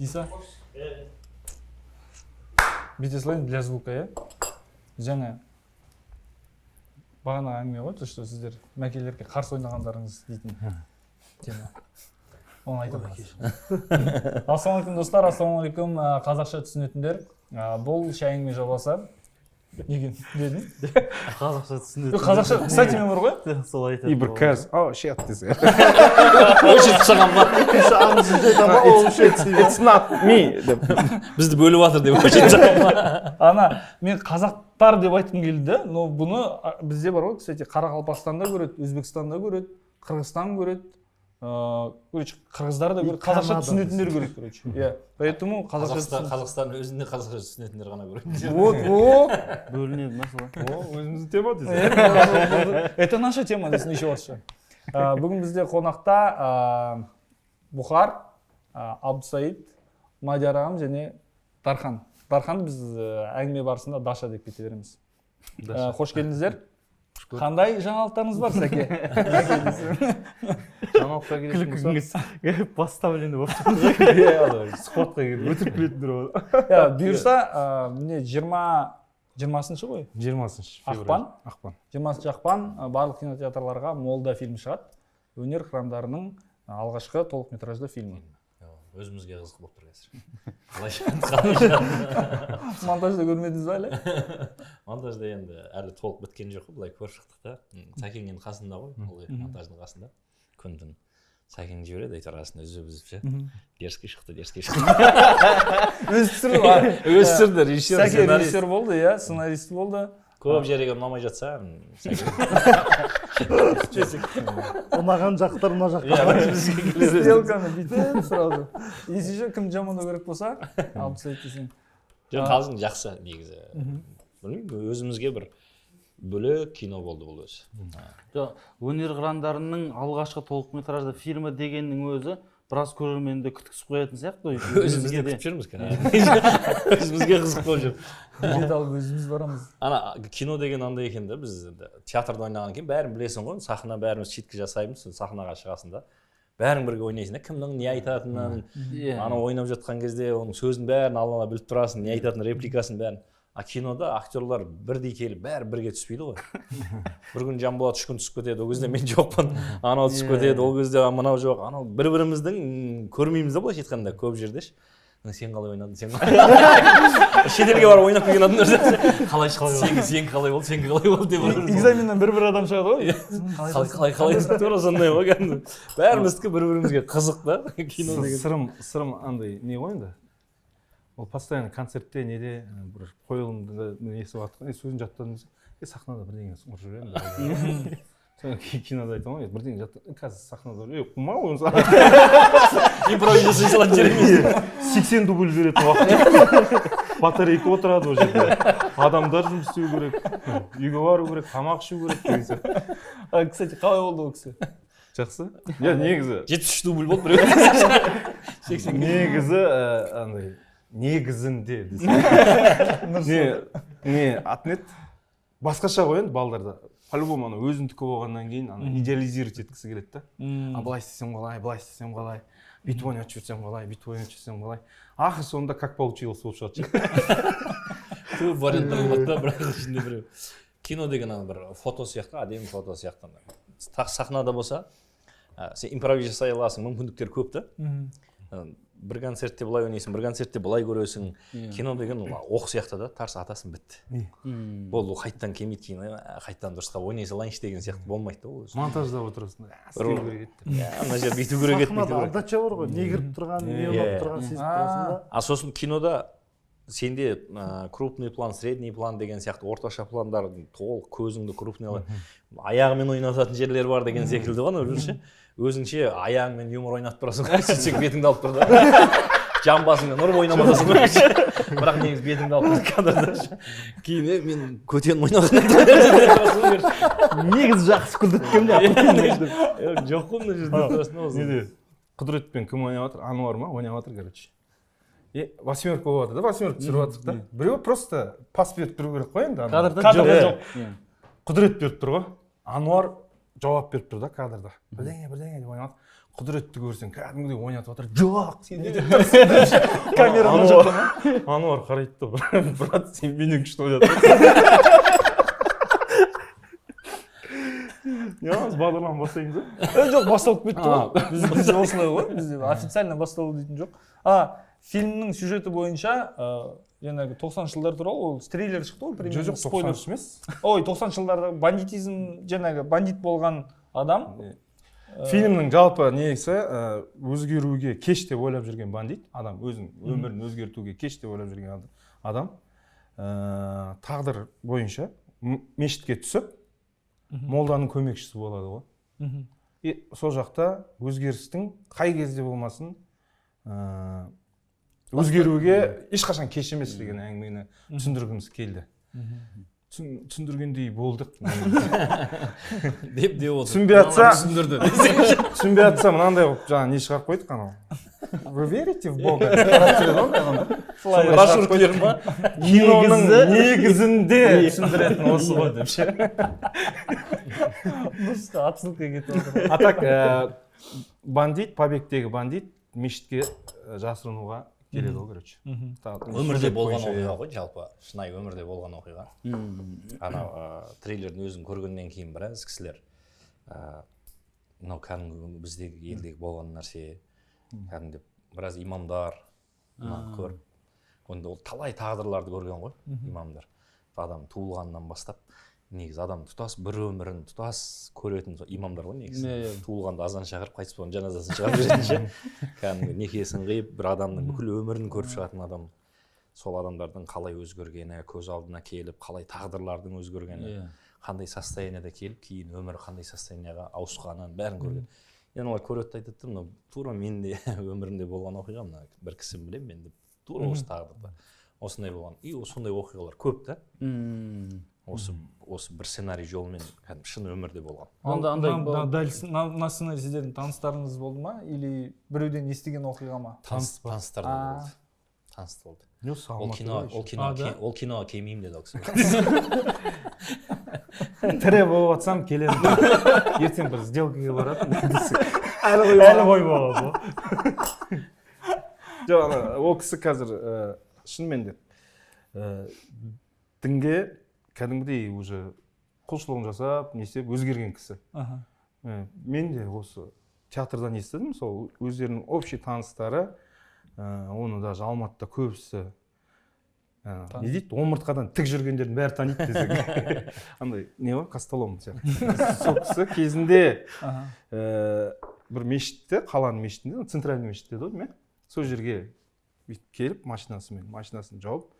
Иса? Бүйте салайын для звука, иә? Жаңа бағана әңгіме ғой, что сіздер мәкелерге қарсы ойнағандарыңыз дейтін тема. Оны айта аласыз. Ассалаумағалейкум достар, ассалаумағалейкум қазақша түсінетіндер. Бұл әңгіме жобасы. Неге дедің? Қазақша түсінетін. Қазақша, кстати, мен бар ғой? Солай айтады. И бір кәз, shit десе. Өшіп шығам ба? It's not me. Бізді бөліп жатыр деп өшіп шығам ба? Ана, мен қазақтар деп айтқым келді, но бұны бізде бар ғой, кстати, Қарақалпақстанда көреді, Өзбекстанда көреді, Қырғызстан көреді. Короче, қырғыздар да көреді, қазақша түсінетіндер көреді, короче. Иә. Поэтому Қазақстан өзінде қазақша түсінетіндер ғана көреді. Вот. Бөлінеді мәселе. Өзіміздің тема десе. Это наша тема десін еще орысша. Бүгін бізде қонақта Бұхар, Абдусаид, Мадияр ағам және Дархан. Дарханды біз әңгіме барысында Даша деп кете береміз. Қош келдіңіздер. Қандай жаңалықтарыңыз бар, Сәке? Жаңалыққа келетін болса, Поставлены болып тұрмыз. сұхбатқа келіп өтірік білетіндер ол. Бұйырса, міне 20-шы ғой? 20-шы Ақпан. 20-шы 20 ақпан барлық кинотеатрларға молда фильм шығады. Өнер храмдарының алғашқы толықметражды фильмі. Өзімізге қызық болып тұр қазір. Монтажда көрмедіңіз ба әлі? Монтажда енді әлі толық біткен жоқ қой, былай көріп шықтық та. Сәкеңнің қасында ғой, монтаждың қасында. Күн-түн Сәкең жібереді, айтар арасында үзіп ше. Дерзкий шықты. Өзі түсірді ма? Өзі түсірді, режиссер, Сәке сценарист. режиссер болды, иә, сценарист болды. Көп жерге ұнамай жатса, ұнаған жақтар ұна жақтар. Стрелканы бүйтіп сразу. Есеше кім жамандау керек болса, алып тастайды десең. қалжың жақсы негізі. Білмеймін, өзімізге бір бөлек кино болды бұл өзі. Өнер қырандарының алғашқы толықметражды фильмі дегеннің өзі біраз көрерменді күткізіп қоятын сияқты. Өзімізге күтіп жүрміз қазір. Өзімізге қызық болып жүр. Билет алып өзіміз барамыз. Ана кино деген андай екен да, біз театрда ойнаған кейін бәрін білесің ғой, сахна бәріміз шетке жасаймыз, сахнаға шығасың да. Бәрің бірге ойнайсың да, кімнің не айтатынын, ана ойнап жатқан кезде оның сөзін бәрін ала біліп тұрасың, не айтатынын, репликасын бәрін. А кинода актерлар бірдей келіп, бәрі бірге түспейді ғой. Бір күн Жанболат 3 күн түсіп кетеді, ол кезде мен жоқпын, анау түсіп кетеді, ол кезде мынау жоқ, анау бір-біріміздің көрмейміз да былайша айтқанда көп жерде. Сен қалай ойнадың, сен қалай? Шетелге барып ойнап келген адамдар қалай шықты, сен қалай бол, сен қалай бол деп. Экзаменнен бір адам шығады ғой. Қалай тура сондай ғой кәдімгі. Бәріміздікі бір-бірімізге қызық да кино деген. Сырым андай не ғой енді. Ол постоянно концертте неде бір қойылымда несі жатқан, сөзін жаттадым десе, сахнада бірдеңе ұрып жүремін. Кинода айтам ғой, бірдеңе жаттадым, қазір сахнада қумау онса. Импровизация салатын жер емес. 80 дубль беретін уақыт. Батарейка отырады ол жерде. Адамдар жұмыс істеу керек, үйге бару керек, тамақ ішу керек деген сияқты. Кстати, қалай болды ол кісі? Жақсы? Я негізі 73 дубль болды біреу. негізі андай негізінде десе. Не атнет басқаша ғой енді балдарда. По-любому ана өзіндікі болғаннан кейін ана идеализировать еткісі келеді да. Былай істесем қалай, былай істесем қалай, бүйтіп ойнап жүрсем қалай, бүйтіп ойнап жүрсем қалай. Ақыр соңында как получилось болып шығады. Көп варианттар болады да, бірақ ішінде біреу. Кино деген ана бір фото сияқты, әдемі фото сияқты. Сахнада болса, сен импровизация жасай аласың, мүмкіндіктер көп та. Бір концертте былай ойнайсың, бір концертте былай көресің. Кино деген оқ сияқты да, тарс атасың бітті. Ол қайттан келмейді кино, қайттан дұрысқа ойнай салайыншы деген сияқты болмайды да ол өзі. Монтажда отырасың. Істеу керек еді. Ана жер бүйту керек еді. Сахнада отдача бар ғой, не кіріп тұрған, не ойнап тұрған сезіп тұрасың да. А сосын кинода сенде крупный план, средний план деген сияқты орташа пландар толық көзіңді крупный аяғымен ойнататын жерлер бар деген секілді ғой, өзінше. Өзіңше аяғыңмен юмор ойнатып тұрасың, сөйтсең бетіңді алып тұр да. Жамбасыңмен ұрып ойнамасың ғой. Бірақ негізі бетіңді алып тұр кадрда. Кейін мен көтенім ойнағанымды. Негізі жақсы күлдірткем де. Жоқ қой мына жерде тұрасың осы. Неде? Құдіретпен кім ойнап жатыр? Ануар ма? Ойнап жатыр, короче. Восьмерка болып жатыр да, восьмерка түсіріп жатыр да. Біреу просто пас беріп тұру керек қой енді. Кадрда жоқ. Құдірет беріп тұр ғой. Ануар жауап беріп тұр да кадрда. Бірдеңе деп ойнап, құдіретті көрсең, кәдімгідей ойнатып отыр. Жоқ, сен не деп тұрсың? Камераның жоқ ма? Ануар қарайды да, брат, сен менен күшті ойнатып. Яғыз бағдарлама бастаймыз ба? Жоқ, басталып кетті ғой. Бізде осылай ғой. Бізде официально басталу дейтін жоқ. Фильмнің сюжеті бойынша жаңағы 90-шы жылдар туралы ол трейлер шықты ғой, примерно. Жоқ, 90-шы емес. Ой, 90-шы жылдарда бандитизм, жаңағы бандит болған адам. Фильмнің жалпы негізі өзгеруге кеш деп ойлап жүрген бандит, адам өзінің өмірін өзгертуге кеш деп ойлап жүрген адам тағдыр бойынша мешітке түсіп, молданың көмекшісі болады ғой. И сол жақта өзгерістің қай кезде болмасын өзгеруге ешқашан кеш емес деген әңгімені түсіндіргіміз келді. Түсіндіргендей болдық. деп отыр. Түсінбей атса мынандай болып жаңа не шығарып қойдық анау. Вы верите в Бога? Башқұрттер ма? Киноның негізінде түсіндіретін осы ғой деп ше. Нұсқа отсылка кетіп отыр. А так бандит, побегтегі бандит мешітке жасырынуға келеді ғой, короче. Өмірде болған оқиға ғой, жалпы шынайы өмірде болған оқиға. Анау трейлердің өзін көргеннен кейін біраз кісілер мынау кәдімгі біздегі елдегі болған нәрсе, кәдімгі біраз имамдар көріп, онда ол талай тағдырларды көрген ғой, имамдар. Адам туылғаннан бастап негізі адам тұтас бір өмірін тұтас көретін имамдар ғой негізі. Туылғанда азан шақырып, қайтыс болған жаназасын шығарып жүретінше, кәдімгі некесін қиып, бір адамның бүкіл өмірін көріп шығатын адам. Сол адамдардың қалай өзгергені, көз алдына келіп, қалай тағдырлардың өзгергені, қандай состояниеде келіп, кейін өмірі қандай состоянияға ауысқанын бәрін көрген. Енді олар көретті айтады, мынау тура мен де өмірімде болған оқиға, мына бір кісіні білемін мен деп, тура осы тағдырда осындай болған. И осындай оқиғалар көп та. Осы бір сценарий жолымен шын өмірде болған. Мына сценарий сіздердің таныстарыңыз болды ма? Или біреуден естіген оқиға ма? Таныстарда болды. Таныс болды. Ол киноға келмеймін деді ол кісі. Тірі болып атсам келемін. Ертең бір сделкаға баратын. Әлі қоймаған ғой. Жоқ, ол кісі қазір шынымен де дінге кәдімгідей уже құлшылығын жасап, не істеп өзгерген кісі. Мен де осы театрдан естідім, сол өздерінің общий таныстары, оны даже Алматыда көбісі не дейді, омыртқадан тік жүргендердің бәрі таниды десек. Андай не бар, Костолом сияқты. Сол кісі кезінде бір мешітте, қаланың мешітінде, центральный мешітте деді ме? Сол жерге келіп машинасын жауып,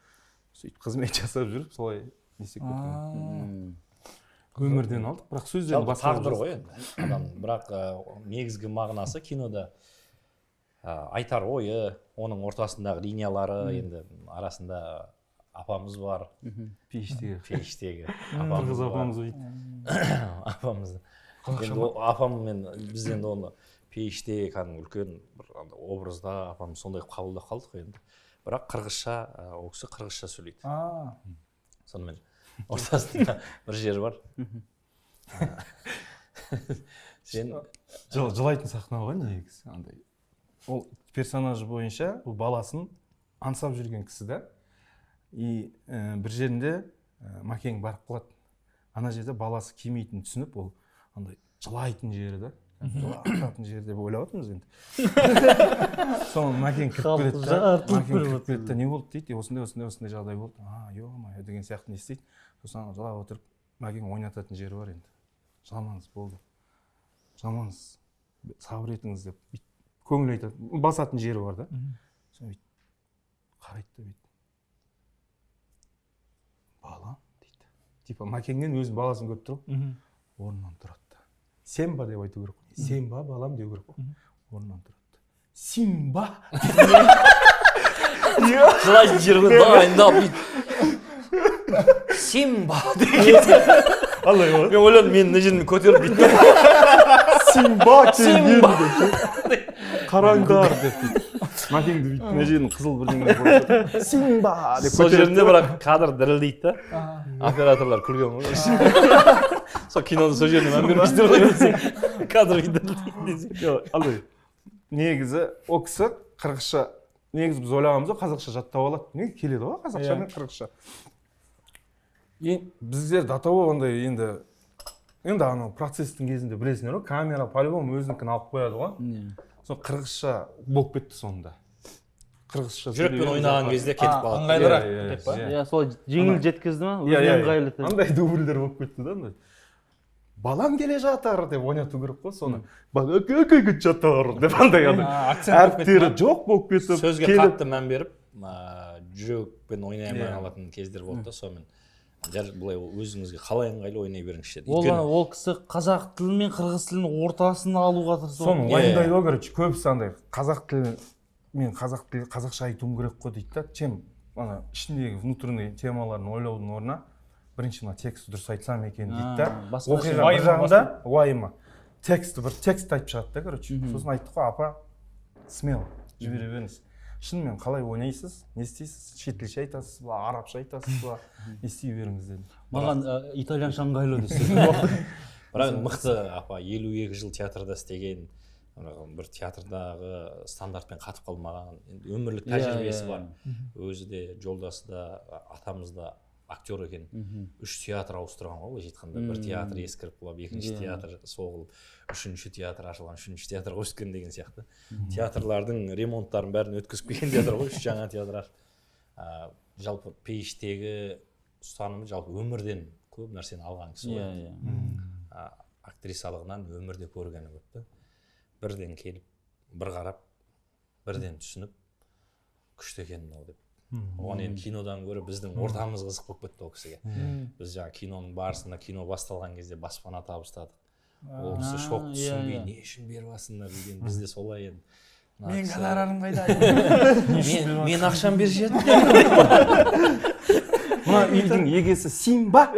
сөйтіп қызмет жасап жүріп, солай несек кеткен. Өмірден алдық, бірақ сөздерін басқа тағдыр ғой адам, бірақ негізгі мағынасы кинода айтар ойы, оның ортасындағы линиялары, енді арасында апамыз бар. Пейіштегі. Қырғыз апамыз дейді. Апамыз. Енді апаммен біз енді оны пейіште кәдімгі үлкен образда апамыз сондай қабылдап қалдық енді. Бірақ қырғызша, ол кісі қырғызша сөйлейді. Сонымен ортасында бір жері бар. Сен жылайтын сахна ғой негізі андай. Ол персонажы бойынша ол баласын аңсап жүрген кісі да. И бір жерінде Макең барып қалады. Ана жерде баласы келмейтінін түсініп, ол андай жылайтын жері да. Жылайтын жері деп ойлап отырмыз енді. Соны Макең кіріп келеді да, не болды дейді, осындай жағдай болды. Ё-моё деген сияқты не істейді. Сосын жылап отырып, Макең ойнататын жері бар енді. Жыламаңыз, болды. Жыламаңыз, сабыр етіңіз деп көңіл айтады. Басатын жері бар да. Соны қарайды да бүйтіп. Балам дейді. Типа Макеңнен өзінің баласын көріп тұр. Орнынан тұрады да. Симба деп айту керек. Симба балам деу керек. Орнынан тұрады. Симба. жылайтын жері дайындап бүйтіп. Симба деген. Мен ойладым, мен мына жерін көтеріп бүйтіп. Симба келген. Қараңдар деп дейді. Макеңді бүйтіп мына жерін қызыл бірдеңе қойып. Симба деп көтеріп. Сол жерінде бірақ кадр дірілдейді да. Операторлар күлген ғой. сол киноны сол жеріне мән бермейсіздер ғой десе кадр десе жоқ андай негізі ол кісі қырғызша негізі біз ойлағанбыз ғой қазақша жаттап алады не келеді ғой қазақша мен қырғызша біздер до того ондай енді анау процесстің кезінде білесіңдер ғой камера по-любому өзінікін алып қояды ғой сол қырғызша болып кетті соңында қырғызша жүрекпен ойнаған кезде кетіп қалады ыңғайлырақ деп па иә сол жеңіл жеткізді ма өзіне ыңғайлы андай дубльдер болып кетті да андай балам келе жатыр деп ойнату керек қой соны бала келе жатыр деп андай әріптері жоқ болып кетіп сөзге қатты мән беріп жүрекпен ойнай алмай қалатын кездер болды да сонымен былай өзіңізге қалай ыңғайлы ойнай беріңізші ол кісі қазақ тілі мен қырғыз тілінің ортасын алуға тырысып соны уайымдайды ғой короче көбісі андай қазақ тілі мен қазақша айтуым керек қой дейді да чем ана ішіндегі внутренний темаларын ойлаудың орнына бірінші мына текстті дұрыс айтсам екен дейді да оқиға бір жағында уайымы бір текст айтып шығады да короче сосын айттық қой апа смело жібере беріңіз шынымен қалай ойнайсыз не істейсіз шетелше айтасыз ба арабша айтасыз ба не істей беріңіз дедім маған итальянша ыңғайлы десе бірақ мықты апа 52 жыл театрда істеген бір театрдағы стандартпен қатып қалмаған өмірлік тәжірибесі бар өзі де жолдасы да атамыз да актер екен 3 театр ауыстырған ғой былайша айтқанда бір театр ескіріп құлап екінші театр соғылып үшінші театр ашылған үшінші театрға өскен деген сияқты театрлардың ремонттарын бәрін өткізіп келген театр ғой 3 жаңа театр ашып жалпы пейіштегі ұстанымы жалпы өмірден көп нәрсені алған кісі ғой актрисалығынан өмірде көргені көп та бірден келіп бір қарап бірден түсініп күшті екен мынау деп оған енді кинодан гөрі біздің ортамыз қызық болып кетті ол кісіге біз жаңағы киноның барысында кино басталған кезде баспана табыстадық ол кісі шок түсінбей не үшін беріп жатсыңдар деген бізде солай енді менің гонорарым қайда мен ақшам берші едім мына үйдің егесі Симба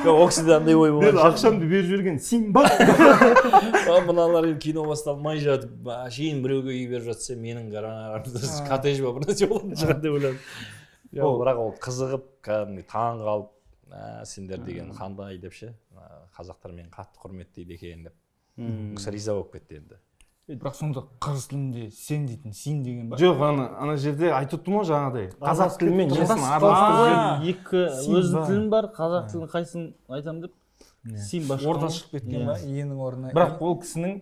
ол кісіде андай ой болған ақшамды беріп жіберген Симба мыналар енді кино басталмай жатып әшейін біреуге үй беріп жатса менің гонорарым коттедж ба бір нәрсе болатын шығар деп ойладым бірақ ол қызығып кәдімгі таң қалып сендер деген қандай деп ше қазақтар мені қатты құрметтейді екен деп ол кісі риза болып кетті енді бірақ сонда қырғыз тілінде сен дейтін син деген бар жоқ ана жерде айтып тұрмын ғой жаңағыдай қазақ тілі мен несін араластырып екі өзінің тілім бар қазақ тілін қайсысын айтамын деп син башқа орта шығып кеткен ба енің орнына бірақ ол кісінің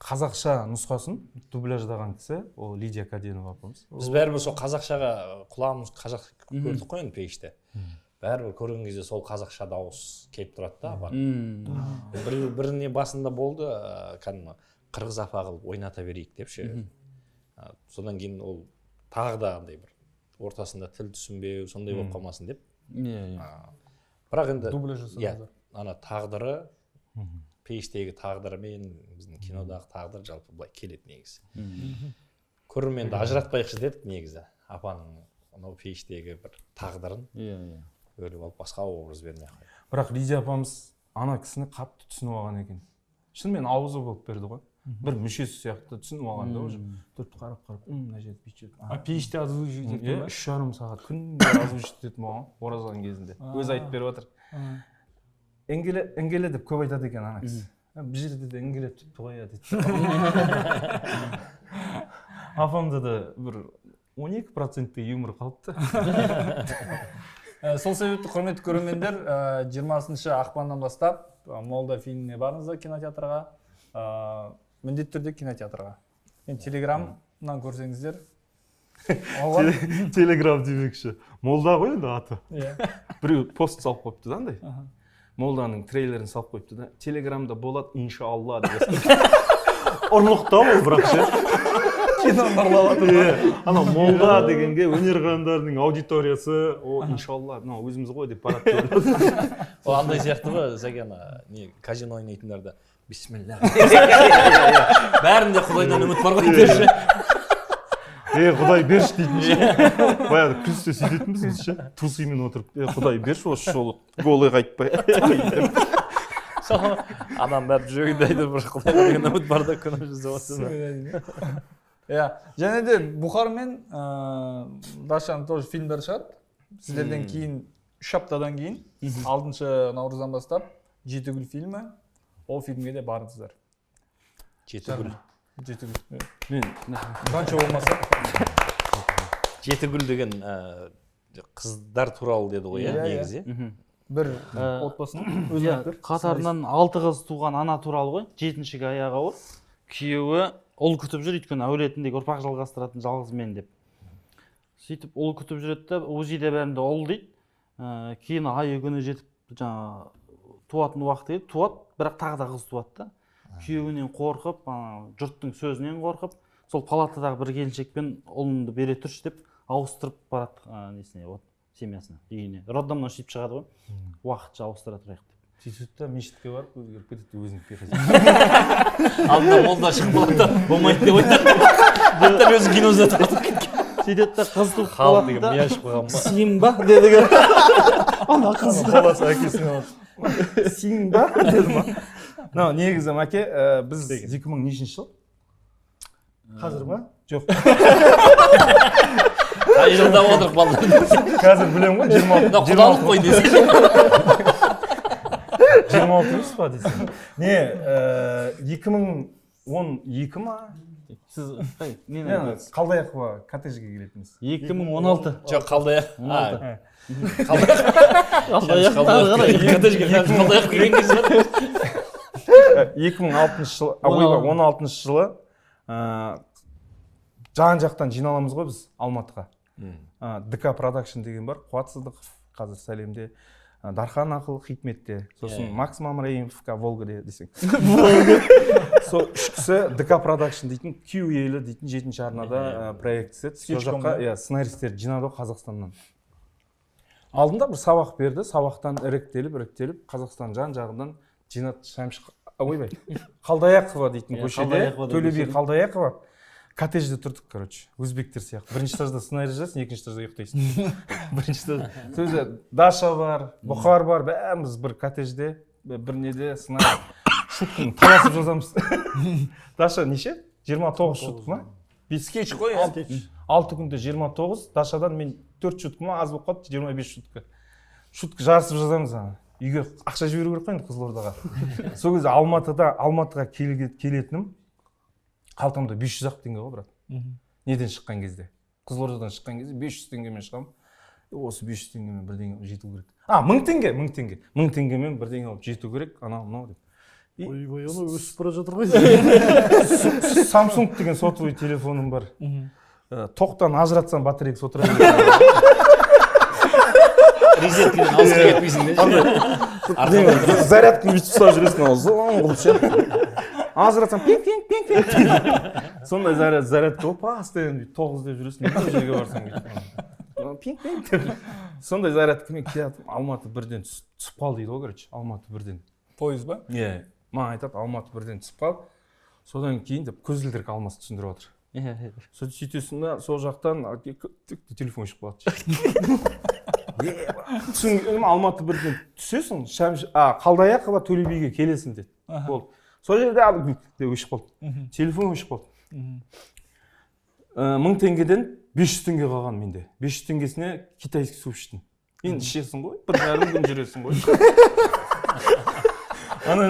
қазақша нұсқасын дубляждаған кісі ол Лидия Каденова апамыз біз бәрібір сол қазақшаға құлағымыз қазақ көрдік қой енді пейіште бәрібір көрген кезде сол қазақша дауыс келіп тұрады да апа біріне басында болды кәдімгі қырғыз апа қылып ойната берейік деп ше содан кейін ол тағы да андай бір ортасында тіл түсінбеу сондай болып қалмасын деп бірақ енді дубляж жасадыңыздар ана тағдыры пейіштегі тағдырымен біздің кинодағы тағдыр жалпы былай келеді негізі көрерменді ажыратпайықшы дедік негізі апаның анау пейіштегі бір тағдырын бөліп алып басқа образ бермей ақ қойып бірақ Лидия апамыз ана кісіні қатты түсініп алған екен шынымен аузы болып берді ғой бір мүшесі сияқты түсініп алған да уже төртті қарап мына жерде бүйтіп пейіште озвучить етті ма 3,5 сағат күнде озвучить етеді маған оразаның кезінде өзі айтып беріп жатыр іңгеле деп көп айтады екен ана кісі бұл жерде де іңгелеп түтті қоя дейді апамда да бір 12% юмор қалыпты сол себепті құрметті көрермендер 20 ақпаннан бастап молда фильміне барыңыздар кинотеатрға міндетті түрде кинотеатрға енді телеграмнан көрсеңіздер телеграм демекші молда ғой енді аты біреу пост салып қойыпты да андай молданың трейлерін салып қойыпты да телеграмда болады иншалла деп ұрлықтау ол бірақ ше киноны ұрлап ана молда дегенге өнер қияндарының аудиториясы о иншалла мынау өзіміз ғой деп барады ол андай сияқты ғой сәкен не казино ойнайтындарда бисмилля бәрінде құдайдан үміт бар ғой деші құдай берші дейтін ше баяғыда күресте сөйтетінбіз біз ше трусымен отырып құдай берші осы жолы голый қайтпай адам бәрі жүрегінде айтып бір құдайға деген үміт бар да күнім жасап жатыр иә және де Бұхар мен Дашаның тоже фильмдері шығады сіздерден кейін 3 аптадан кейін 6 наурыздан бастап Жеті гүл фильмі ол фильмге де барыңыздар Жеті гүл. Жеті гүл мен қанша болмаса Жеті гүл деген қыздар туралы деді ғой, Иә, негізі. бір отбасының өзі актер. Қатарынан 6 қыз туған ана туралы ғой. 7-ші аяғы ауыр. Күйеуі ұл күтіп жүр, өйткені әулетіндегі ұрпақ жалғастыратын жалғыз мен деп. Сөйтіп ұл күтіп жүреді де, УЗИ-де бәрінде ұл дейді. Кейін айы күні жетіп, жаңа туатын уақыт еді, туады, бірақ тағы да қыз туады да. Күйеуінен қорқып, жұрттың сөзінен қорқып, сол палатадағы бір келіншекпен ұлымды бере тұршы деп ауыстырып барады несіне, вот семьясына, үйіне. Роддомнан сөйтіп шығады ғой. Уақытша ауыстыра тұрайық деп. сөйтіп та мешітке барып өзгеріп кетеді өзінің пьесасы. Алдында молда шығып қалады, болмайды деп айтады. Дәл өзі кинозда тартып кеткен. Сөйтеді де қыз туып Халық қалады деген да. мен ашып қойған ба? Симба деді. Ана қыз Баласы әкесіне алады. Симба деді ма? Негізі мәке біз 2000 жыл? Қазір ма? Жоқ. Қай жылда отырық балдар? Қазір білем ғой 26. Құдалық қой десе. 26 емес па десең. Не, 2012 ма? Сіз қай? Қалдаяқова коттеджге келетінбіз. 2016. Жоқ, қалдаяқ. 16. Коттеджге қалдаяқ келген кезде. 2016 жылы, 16 жылы жан жақтан жиналамыз ғой біз Алматыға. ДК Продакшн деген бар, Қуат Сыздықов, қазір Сәлемде, Дархан Ақыл Хикметте, сосын Макс Мамраимовка Волгаде десең. Сол үш кісі ДК Продакшн дейтін Q елі дейтін 7-ші арнада проект істеді. Сол жаққа сценаристер жинады Қазақстаннан. Алдында бір сабақ берді, сабақтан іріктеліп Қазақстан жан жағынан жинады Шәмші ойбай. Қалдаяқова дейтін көшеде, Төлеби Қалдаяқова коттеджде тұрдық, короче, өзбектер сияқты. Бірінші этажда сценарий жазасың, екінші этажда ұйықтайсың. Бірінші этажда. Сөзі Даша бар, Бұхар бар, бәріміз бір коттеджде, бір неде сценарий. Шутканы таласып жазамыз. Даша неше? 29 шутка ма? Скетч қой, 6 күнде 29, Дашадан мен 4 шутка ма, аз болып қалды, 25 шутка. Шутка жарысып жазамыз ана. Үйге ақша жіберу керек қой енді Қызылордаға. Сол кезде Алматыға келетінім қалтамда 500 теңге ғой, брат. Неден шыққан кезде? Қызылордадан шыққан кезде 500 теңгемен шығамын. Осы 500 теңгемен бірдеңе жету керек. 1000 теңге, 1000 теңге. 1000 теңгемен бірдеңе алып жету керек, анау деп. Ойбай, ана өсіп бара жатыр ғой. Samsung деген сотовый телефоным бар. Тоқтан ажыратсам батарейкасы отырады. Резеткеден ауыстыра кетпейсің де. Зарядканы бүйтіп ұстап жүресің, зоң қылып ше. Ажыратсам пинг-пинг. Сондай зарядка болып, постоянно 9 деп жүресің, бір жерге барсаң пинг-пинг. Сондай зарядкамен келатып, Алматы бірден түсіп қал дейді ғой, короче, Алматы бірден. Пойыз ба? Иә, маған айтады, Алматы бірден түсіп қал. Содан кейін деп көзілдірік алмас түсіндіріп отыр. Сөйтесің да, сол жақтан телефон ішіп қалады. Алматы бірден түсесің, Қалдаяқова Төлебиге келесің деді. Болды. Сол жерде өшіп қалды. Телефон өшіп қалды. 1000 теңгеден 500 теңге қалған менде. 500 теңгесіне китайский су іштім. Енді ішесің ғой, бір жарым күн жүресің ғой. Ана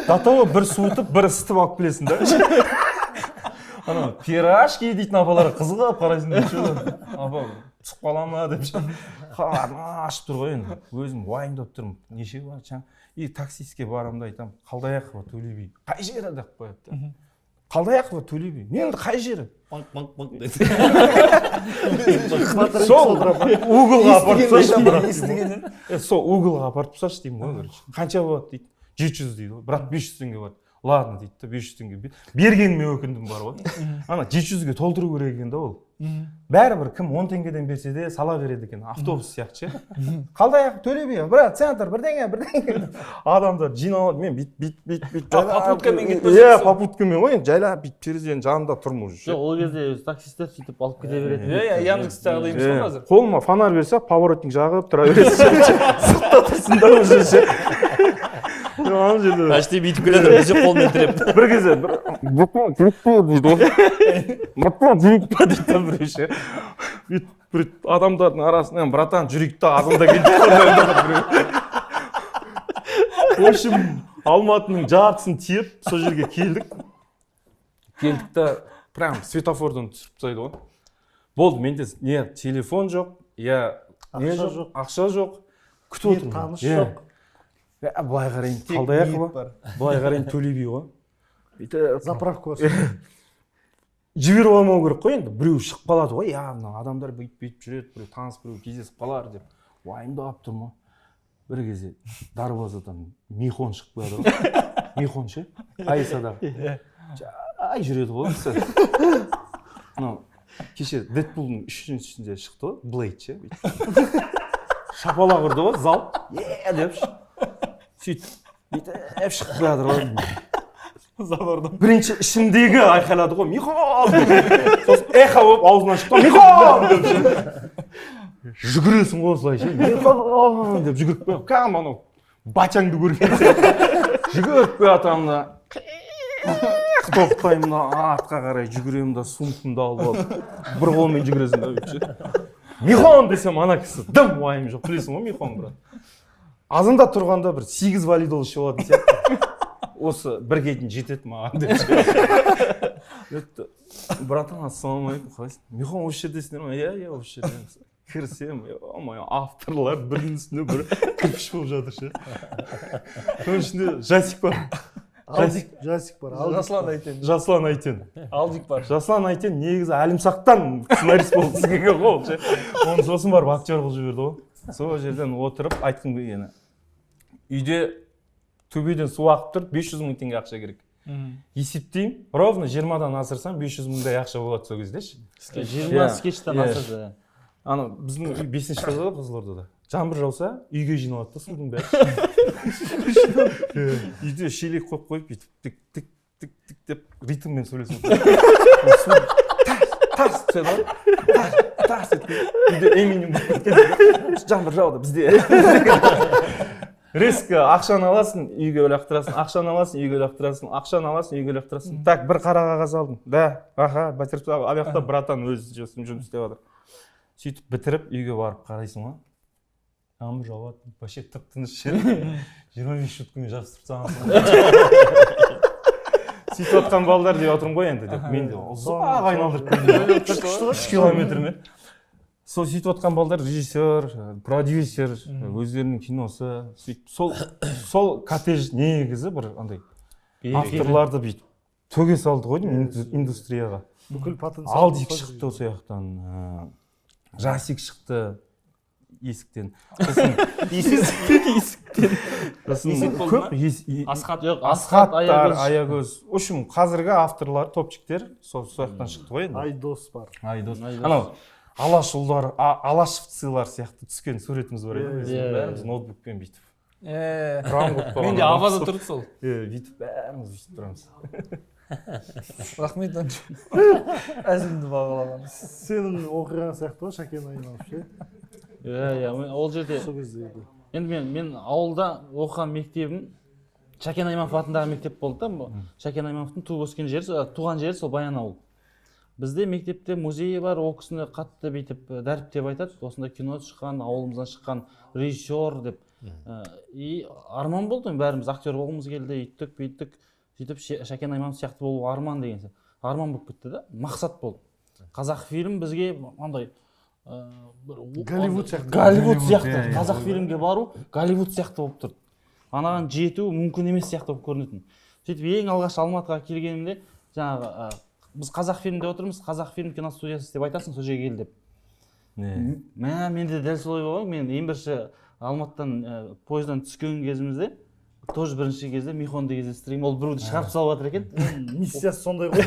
датауы бір суытып, бір ысытып алып келесің да. Ана пирожки дейтін апаларға қызығып қарайсың да. Апа, түсіп қала ма деп. Ашып тұр ғой енді. Өзім уайымдап тұрмын. Неше бар жаңа. И таксистке барамын да айтамын, Қалдаяқова Төлеби. Қай жері деп қояды. Қалдаяқова Төлеби. Енді қай жері? Банк дейді. Сол Углға апарып тасташы. Сол Углға апарып тасташы деймін ғой, короче. Қанша болады дейді. 700 дейді ғой. Бірақ 500 теңге бар. Ладно дейді да 500 теңге. Бергеніме өкіндім бар ғой. Ана 700-ге толтыру керек екен да ол. Бәрібір кім 10 теңгеден берсе де сала береді екен, автобус сияқты ше. Қалдаяқ Төлеби, брат, центр бірдеңе. Адамдар жиналады, мен бит. Попуткамен кетпесең. Иә, попуткамен ғой, жайлап бит терезенің жанында тұрмын уже. Жоқ, ол кезде таксистер сөйтіп алып кете береді. Иә, Яндекстағы дейміз ғой қазір. Қолыма фонарь берсе, поворотник жағып тұра бересің. Сыртта тұрсың да уже ше. ана жерде почти бүйтіп келе жатыр, бізде қолмен тіреп. бір кезде братан жүріп па дейді ғой. Братан жүріп па дейді біреу ше. Бүйтіп бір адамдардың арасынан братан жүрейік та азанда келдік. В общем, Алматының жартысын тиеп, сол жерге келдік. Келдік та прям светофордан түсіп тастайды ғой. Болды, менде не телефон жоқ, я ақша жоқ, күтіп отырмын. Таныс жоқ. Былай қарайын, қалдаяқ ба? Былай қарайын төлей би ғой. Заправка болсын. Жіберіп алмау керек қой енді. Біреу шығып қалады ғой, я мына адамдар бүйтіп жүреді, біреу таныс біреу кездесіп қалар деп уайымдап тұрмын. Бір кезде дарбазадан Михон шығып келді ғой. Михон ше? Айсадағы. Ай жүреді ғой кісі. Мынау кеше Дэдпулдың үшіншісінде шықты ғой, Блейд ше. Шапалақ ұрды ғой, зал. Деп сөйтіп шығып келді ғой. Бірінші ішімдегі айқайлады ғой, Михон! Сосын эхо болып аузынан шықты, Михон! Жүгіресің ғой осылай ше, Михон! Деп жүгіріп қойып, кәдімгі анау бачаңды көрген жүгіріп қоятамын да, тоқтаймын да, артқа қарай жүгіремін да, сумкамды алып алып, бір қолмен жүгіресің да өйтіп ше. Михон десем, ана кісі дым уайым жоқ, білесің ғой Михон брат. Азында тұрғанда бір 8 валидол ішіп алатын сияқты. Осы бір кетін жетеді маған деп ше. Братан, ассалаумағалейкум, қалайсың? Михон осы жердесіңдер ме? Иә, осы жерде. Кірсем, авторлар бірінің үстіне бірі кірпіш болып жатыр ше. Соның ішінде Жасик бар. Жасик бар. Жаслан Айтен. Алдик бар. Жаслан Айтен негізі Әлімсақтан сценарист болғысы келген ғой ол ше. Оны сосын барып актер қылып жіберді ғой. Сол жерден отырып айтқым келгені. Үйде төбеден су ағып тұр, 500 мың теңге ақша керек. Есептеймін, ровно 20-дан асырсам 500 мыңдай ақша болады сол кезде ше. 20 скетчтен асырды. Ана біздің үй 5-ші этажда Қызылордада. Жаңбыр жауса, үйге жиналады да судың бәрі. Үйде шелек қойып қойып бүйтіп тік деп ритммен сөйлесіп отырады. Тарс түседі ғой. Тарс еткен. Үйде Эминем болып кеткен. Жаңбыр жауды бізде. Резко ақшаны аласың, үйге лақтырасың, ақшаны аласың, үйге лақтырасың, ақшаны аласың, үйге лақтырасың. Так, бір қара қағаз алдым. Да, аха, бәтіріп аяқта братан өз жұмыс істеп жатыр. Сөйтіп бітіріп үйге барып қарайсың ғой. Жаңбыр жауады, вообще тып-тыныш ше. 25 шуткамен жабыстырып тастағансың. Сөйтіп отқан балдар деп отырмын ғой енді деп. Мен де ұзақ айналдырып келдім. 3 километрмен. Сол сөйтіп отқан балдар режиссер, продюсер, өздерінің киносы. Сөйтіп сол коттедж негізі бір андай авторларды бүйтіп төге салды ғой индустрияға. Бүкіл потенциал. Алдик шықты осы жақтан, Жасик шықты есіктен. Асхаттар, Аягөз. В общем, қазіргі авторлар, топчиктер сол жақтан шықты ғой енді. Айдос бар. Айдос. Анау Алашұлдар, Алашевцилар сияқты түскен суретіміз бар еді. Бәріміз ноутбукпен бүйтіп. Менде аваза тұрды сол. Бүйтіп бәріміз бүйтіп тұрамыз. Рахмет Анжу. Әзімді бағалаған. Сенің оқыған сияқты ғой Шәкен Айманов ше. Иә, ол жерде. Сол кезде еді. Енді мен ауылда оқыған мектебім Шәкен Айманов атындағы мектеп болды да. Шәкен Аймановтың туған жері сол Баянауыл. Бізде мектепте музейі бар, ол кісіні қатты бүйтіп дәріптеп айтады. Осында кино шыққан, ауылымыздан шыққан режиссер деп. И арман болды, бәріміз актер болғымыз келді, үйттік, бүйттік. Сөйтіп Шәкен Айманов сияқты болу арман деген сияқты. Арман болып кетті да, мақсат болды. Қазақ фильм бізге андай Голливуд сияқты. Қазақ фильмге бару Голливуд сияқты болып тұрды. Анаған жету мүмкін емес сияқты болып көрінетін. Сөйтіп ең алғаш Алматыға келгенімде жаңағы біз қазақ фильмде отырмыз, қазақ фильм киностудиясы деп айтасың, сол жерге кел деп. Менде дәл солай болған. Мен ең бірінші Алматыдан пойыздан түскен кезімізде тоже бірінші кезде Михонды кездестірейін. Ол біреуді шығарып салып жатыр екен. Миссиясы сондай ғой.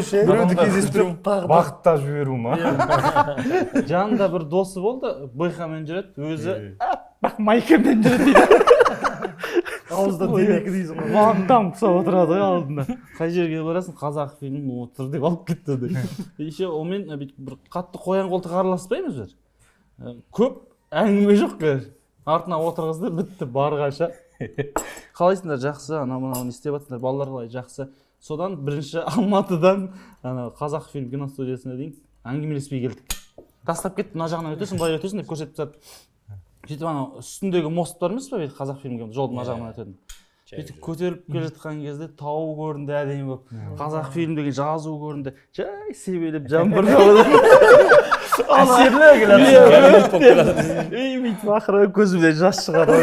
Ше. Біреуді кездестіріп бақытта жіберу ма? Жанында бір досы болды, байқамен жүреді, өзі бақ майкамен жүреді. Ауыздан темекі дейсің ғой. Вандам құсап отырады ғой алдында. Қай жерге барасың, қазақ фильм отыр деп алып кетті. Еще онымен бір қатты қоян қолтық араласпаймыз біз. Көп әңгіме жоқ қазір. Артына отырғызды, бітті барғанша. қалайсыңдар, жақсы, мынаны істеп жатсыңдар, балалар қалай, жақсы. Содан бірінші Алматыдан қазақ фильм киностудиясына дейін әңгімелеспей келдік. Тастап кетті, мына жағынан өтесің, былай өтесің деп көрсетіп тастады. Сөйтіп анау үстіндегі мост бар емес па, қазақ фильм жолдың мына жағынан өтетін. Сөйтіп көтеріліп келе жатқан кезде тау көрінді әдемі болып. Қазақ фильм деген жазу көрінді. Жай себелеп жаңбыр жауды. Әсерлі келеді. Бүйтіп ақыры көзімнен жас шығады.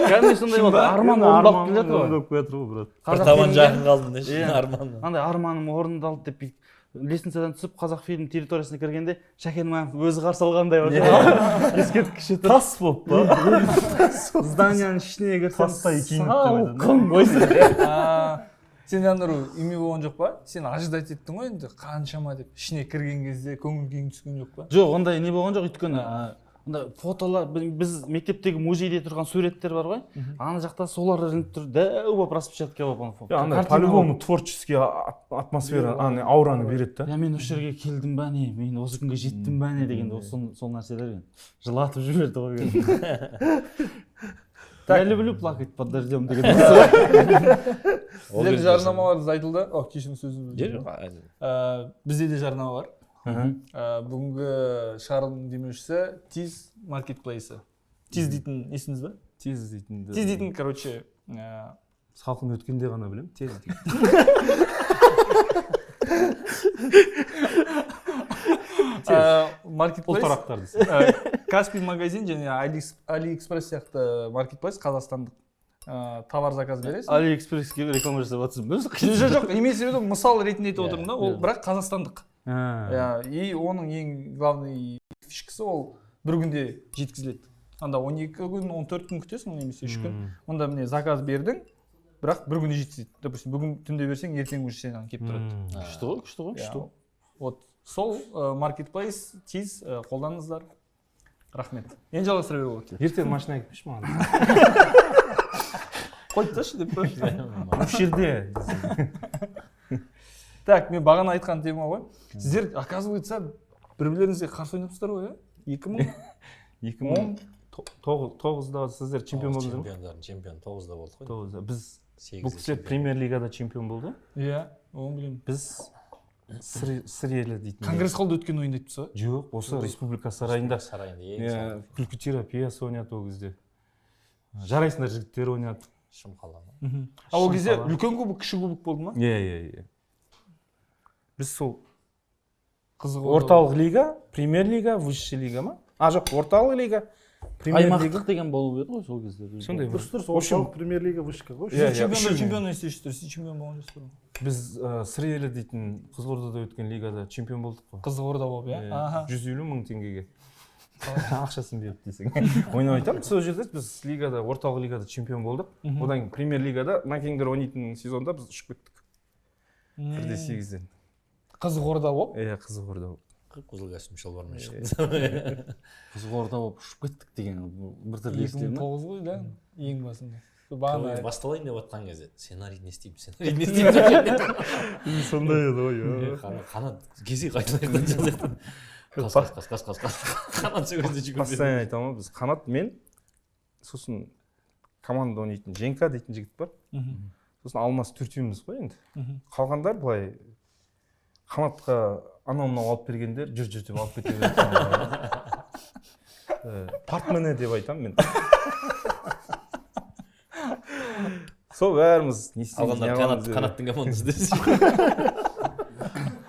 Кәдімгі сондай болды. Арман орындалып келе жатыр ғой. Орындалып келе жатыр ғой, брат. бір табан жақын қалдым деші арман. Андай арманым орындалды деп бүйтіп лестницадан түсіп қазақ фильм территориясына кіргенде Шәкен Маев өзі қарсы алғандай болды. Ескерткіші тұр. Тас болып па? Зданияның ішіне кірсем Тастай киініп салқын қойсын. Сен андыр эме болгон жок па? Сен ожидать еттің ғой енді қаншама деп. Ішіне кірген кезде көңіл күйің түскен жоқ па? Жоқ, ондай не болған жоқ, өйткені андай фотолар, біз мектептегі музейде тұрған суреттер бар ғой, ана жақта солар ілініп тұр, дәу болып распечатка болып. Андай по-любому творческий атмосфера, аураны береді да. Я мен осы жерге келдім бә не, мен осы күнге жеттім бә не деген сол нәрселер жылатып жіберді ғой. Я люблю плакать под дождем деген. Сіздерде жарнамаларыңыз айтылды. Кешірім сөзім. Бізде де жарнама бар. Бүгінгі шығарылым демеушісі Тиз маркетплейсі. Тиз дейтін есіңіз ба? Тез дейтін. Тиз дейтін, короче, Салқын өткенде ғана білем, тез дейтін. маркетплейс. Ұлтарақтар десең. Каспий магазин және Алиэкспресс сияқты маркетплейс, қазақстандық товар заказ бересің. Алиэкспресске реклама жасап жатсың. Жоқ, немесе мысал ретінде айтып отырмын да, ол бірақ қазақстандық. И оның ең главный фишкасы ол бір күнде жеткізіледі. Анда 12 күн, 14 күн күтесің, немесе 3 күн. Онда міне заказ бердің, бірақ бір күнде жеткізеді. Допустим, бүгін түнде берсең, ертең уже сенен келіп тұрады. Күшті ғой. Вот сол маркетплейс, Тиз қолданыңыздар. Рахмет. Енді жалғастыра беруге болады. Ертең машина кетпеш маған. Қойып ташы деп па. Осы жерде. Так, мен бағана айтқан тема ғой. Сіздер, оказывается, бір-бірлеріңізге қарсы ойнапсыздар ғой, иә? 2009-да сіздер чемпион болдыңыздар ма? Чемпиондардың чемпион 9-да болдық қой. 9-да. Біз бұл кісілер премьер лигада чемпион болды. Иә, оны білемін. Біз сыр елі дейтін. Конгресс холлда өткен ойын айтыпсыз ба? Жоқ, осы республика сарайында. Сарайында Күлкі терапиясы ойнады ол кезде. Жарайсыңдар жігіттер ойнады. шым қала. Ол кезде үлкен кубок, кіші кубок болды ма? Иә. Біз сол Қызық орталық лига, премьер лига, высший лига ма? Жоқ, орталық лига, премьер лига. Аймақтық деген болып еді ғой сол кезде. Сондай. Дұрыс, орталық премьер лига вышка ғой. чемпион естейсіздер, сіз чемпион болған жоқсыздар. Біз сыр елі дейтін Қызылордада өткен лигада чемпион болдық қой. Қызылорда болып, иә? 150 мың теңгеге. Ақшасын беріп дейсің. Ойнап айтамын, сол жерде біз лигада, орталық лигада чемпион болдық. Одан премьер лигада Макингер ойнайтын сезонда біз ұшып кеттік. 1-8-ден. Қызылорда болып? Иә, Қызылорда болып. Қызыл костюм шалбармен шықтым. Қызылорда болып ұшып кеттік деген бір түрлі естіледі ма? 2009 ғой, да? Ең басында. Басталайын деп жатқан кезде сценарий не істеймін. Сондай еді ғой. Қанат кезек қайталайтын жазатын. Қас. Қанат сөзді жүгіріп. Постоянно айтамын, біз Қанат, мен, сосын команда ойнайтын Женка дейтін жігіт бар. Сосын Алмас төртеуміз ғой енді. Қалғандар былай Қанатқа анау-мынау алып бергендер, жүр деп алып кете береді. Партмені деп айтамын мен. Сол бәріміз не істейміз, не қаламыз деп. Қанаттың командасы десіз.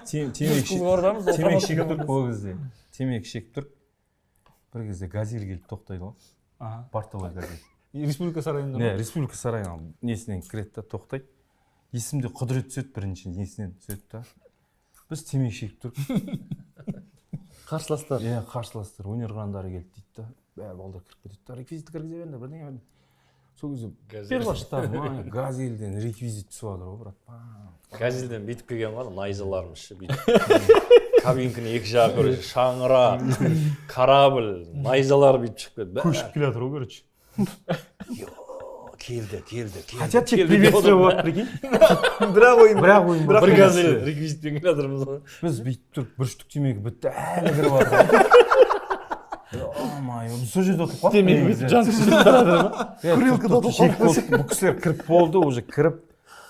Темекі шегіп тұрып ол кезде. Темекі шегіп тұрып, бір кезде газель келіп тоқтайды ғой. Бортовой газель. Республика сарайында. Не, республика сарайынан несінен кіреді да тоқтайды. Есімде Құдірет түседі, бірінші несінен түседі да. Біз темекі шегіп тұрып. Қарсыластар. Иә, қарсыластар, өнер қырандары келді дейді да. Бәрі балдар кіріп кетеді. Реквизит кіргізе беріңдер, бірдеңе беріңдер. Сол кезде перваштар газельден реквизит түсіп жатыр ғой, брат. Газельден бүйтіп келген ғой, найзаларымыз ше бүйтіп. Кабинкінің екі жағы көреді, шаңырақ, корабль, найзалар бүйтіп шығып кетті. Көшіп келе жатыр ғой, короче. Келді. Хотя тек приветствие болады, прикинь. Бірақ ойын. Бір газель реквизитпен келе жатырмыз ғой. Біз бүйтіп тұрып, бір штук темекі бітті, әлі кіріп жатыр. сол жерде отырып қалды. Демек жан Курилкада Кешек болды, бұл кісілер кіріп болды, уже кіріп,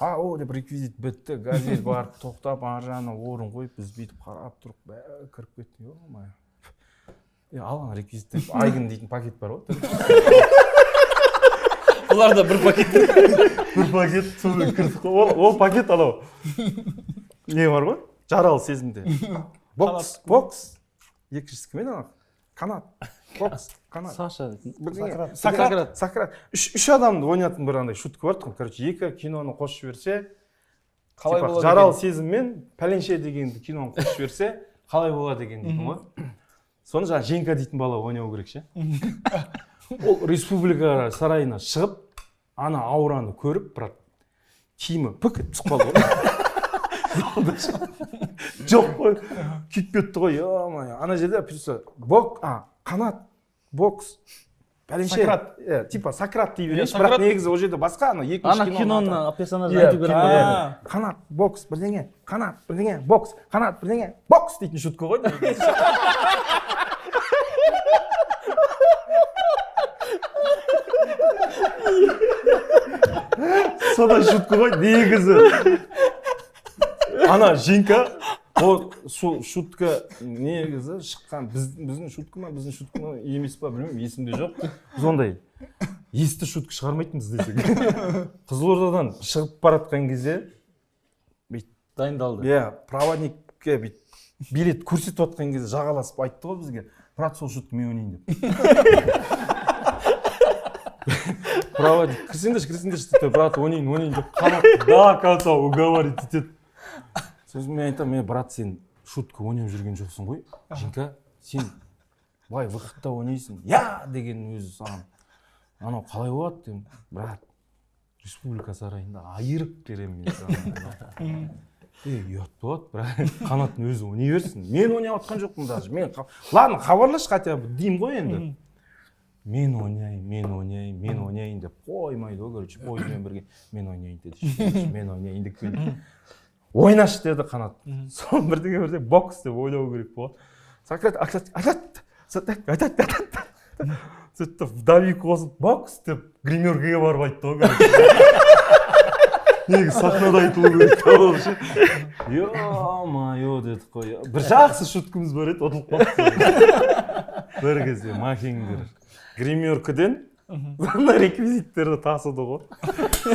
о деп реквизит бітті, газель барып тоқтап, ар жағына орын қойып, біз бүйтіп қарап тұрып, бәрі кіріп кетті. О-май. Алған реквизит деп, Айгын дейтін пакет бар ғой. Бұларда бір пакет. Бір пакет, соны кірдік қой. Ол пакет анау. Не бар ғой? Жаралы сезімде. Бокс. Екіншісі кім еді ана? Канат. Бокс, канат. Саша Сократ. Үш адамды ойнайтын бір андай шутка бар тұғын. Короче, екі киноны қосып жіберсе, қалай болады жаралы сезім мен пәленше дегенді киноны қосып жіберсе, қалай болады деген дейтін ғой. Соны жаңа Женька дейтін бала ойнау керек ше. Ол республика сарайына шығып, ана аураны көріп, брат, киімі бүкіт түсіп қалды ғой. Жоқ қой, күйіп кетті ғой, ана жерде канат, бокс, пәленше. Сократ. Типа Сократ дей бересіз, бірақ негізі ол жерде басқа, ана киноны персонажын айту керек қой. Канат, бокс, бірдеңе, канат, бірдеңе, бокс, канат, бірдеңе, бокс дейтін шутка ғой. Сондай шутка ғой, негізі. Ана Женька, ол шутка негізі шыққан, біздің шутка ма емес па, білмеймін, есімде жоқ. Біз ондай есті шутка шығармайтынбыз десек. Қызылордадан шығып баратқан кезде, Дайындалды. проводникке билет көрсетіп отқан кезде жағаласып айтты ғой бізге, брат, сол шутка мен ойнайын деп. Проводник, кірсеңдерші, дейді, брат, ойнайын деп қалады. Да, кажется, уговорить етеді. Сосын мен айтамын, брат, сен шутка ойнап жүрген жоқсың ғой. Женька, сен былай выходта ойнайсың. Деген өзі саған. Анау қалай болады деймін. Брат, республика сарайында айырып беремін мен саған. Ұят болады, брат. Қанаттың өзі ойнай берсін. Мен ойнап отқан жоқпын даже. Ладно, хабарлаш хотя бы деймін ғой енді. Мен ойнайын деп қоймайды ғой, короче, пойызбен бірге мен ойнайын деді. Мен ойнайын деп келді. Ойнашы деді Қанат. Соны бірдеңе бокс деп ойлау керек болады. Сократ сөйтіп давик қосып бокс деп гримеркаға барып айтты ғой. Неге сахнада айтылу керек ол ше. Ё-майо дедік қой. Бір жақсы шуткамыз бар еді, ұтылып қалды. Бір кезде махингер гримеркадан реквизиттерді тасыды ғой.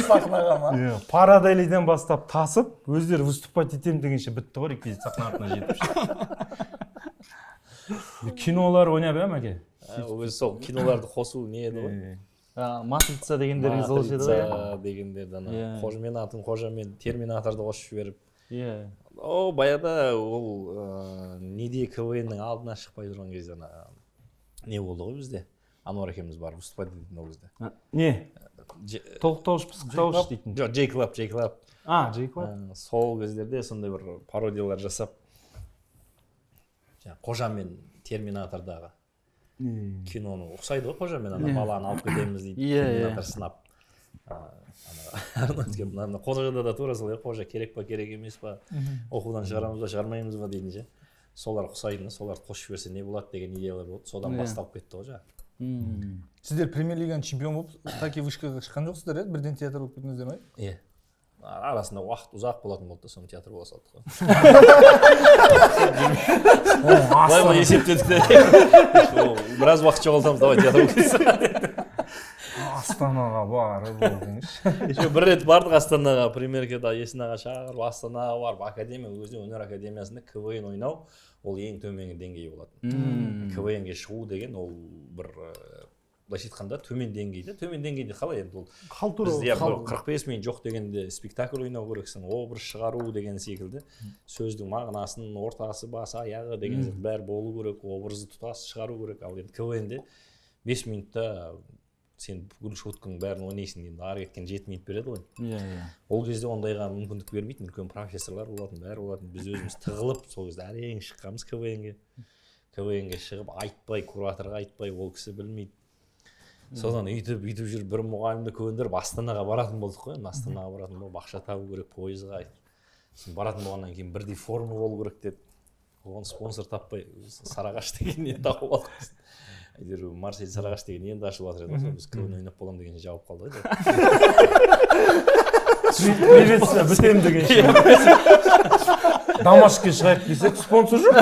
Сахнаға ма? Парадайлиден бастап тасып, өздері выступать етем дегенше бітті ғой реквизит сахна артына жетіп. Кинолар ойнап мәке? Өзі сол киноларды қосу не еді ғой? Матрица дегендеріңіз ол еді ғой? Матрица дегендерді, қожамен атын қожамен терминаторды қосып жіберіп. О, баяда ол неде КВН-нің алдына шықпай тұрған кезде не болды ғой бізде? Ануар екеуміз бар, выступать дейтін ол кезде. Не? Толықтауыш, пысықтауыш дейтін. Жоқ, Джей-клаб. Джей-клаб. Сол кездерде сондай бір пародиялар жасап, қожамен терминатордағы киноны ұқсайды ғой, қожамен ана баланы алып кетеміз дейді, терминатор сынап. Қожада да тура солай, қожа керек па, керек емес па, оқудан шығарамыз ба, шығармаймыз ба дейінші. Солар ұқсайтыны, соларды қосып жіберсе не болады деген идеялар болды. Содан басталып кетті ғой жаңа. Сіздер премьер-лиганың чемпион болып, таки вышкаға шыққан жоқсыздар, бірден театр болып кеттіңіздер ме? Иә. Арасында уақыт ұзақ болатын болды да, соны театр бола салдық қой. Былай есептедік те. Біраз уақыт жоғалтамыз, давай театр болып кетсін. Астанаға барып болдыңыз. Бір рет бардық Астанаға, премьеркада есін аға шағырып, Астанаға барып, академия, өзіне өнер академиясында КВН ойнау, ол ең төменгі деңгейі болатын. КВН-ге шығу деген ол бір былайша айтқанда төмен деңгейде. Төмен деңгейде қалай енді ол? Бізде 45 минут жоқ дегенде спектакль ойнау керексің, образ шығару деген секілді. Сөздің мағынасын, ортасы, басы, аяғы деген бәрі болу керек, образды тұтас шығару керек. Ал енді КВН-де 5 минутта сен бүкіл шутканың бәрін ойнайсың, енді ары кеткен 7 минут береді ғой. Ол кезде ондайға мүмкіндік бермейтін, үлкен профессорлар болатын, бәрі болатын. Біз өзіміз тығылып, сол кезде әрең шыққанбыз КВН-ге. КВН-ге шығып айтпай, кураторға айтпай, ол кісі білмейді. Содан үйтіп жүріп бір мұғалімді көндіріп Астанаға баратын болдық қой. Астанаға баратын болып, ақша табу керек, пойызға. Баратын болғаннан кейін бірдей форма болу керек деді. Оған спонсор таппай, Сарыағаш дегеннен тауып алдық. әйтеуір Марсель Сарыағаш деген енді ашылып жатыр еді ғой, біз КВН ойнап боламын дегенше жауап қалды ғой. Приветствие, бітем дегенше. Дамашқа шығайық десек, спонсор жоқ.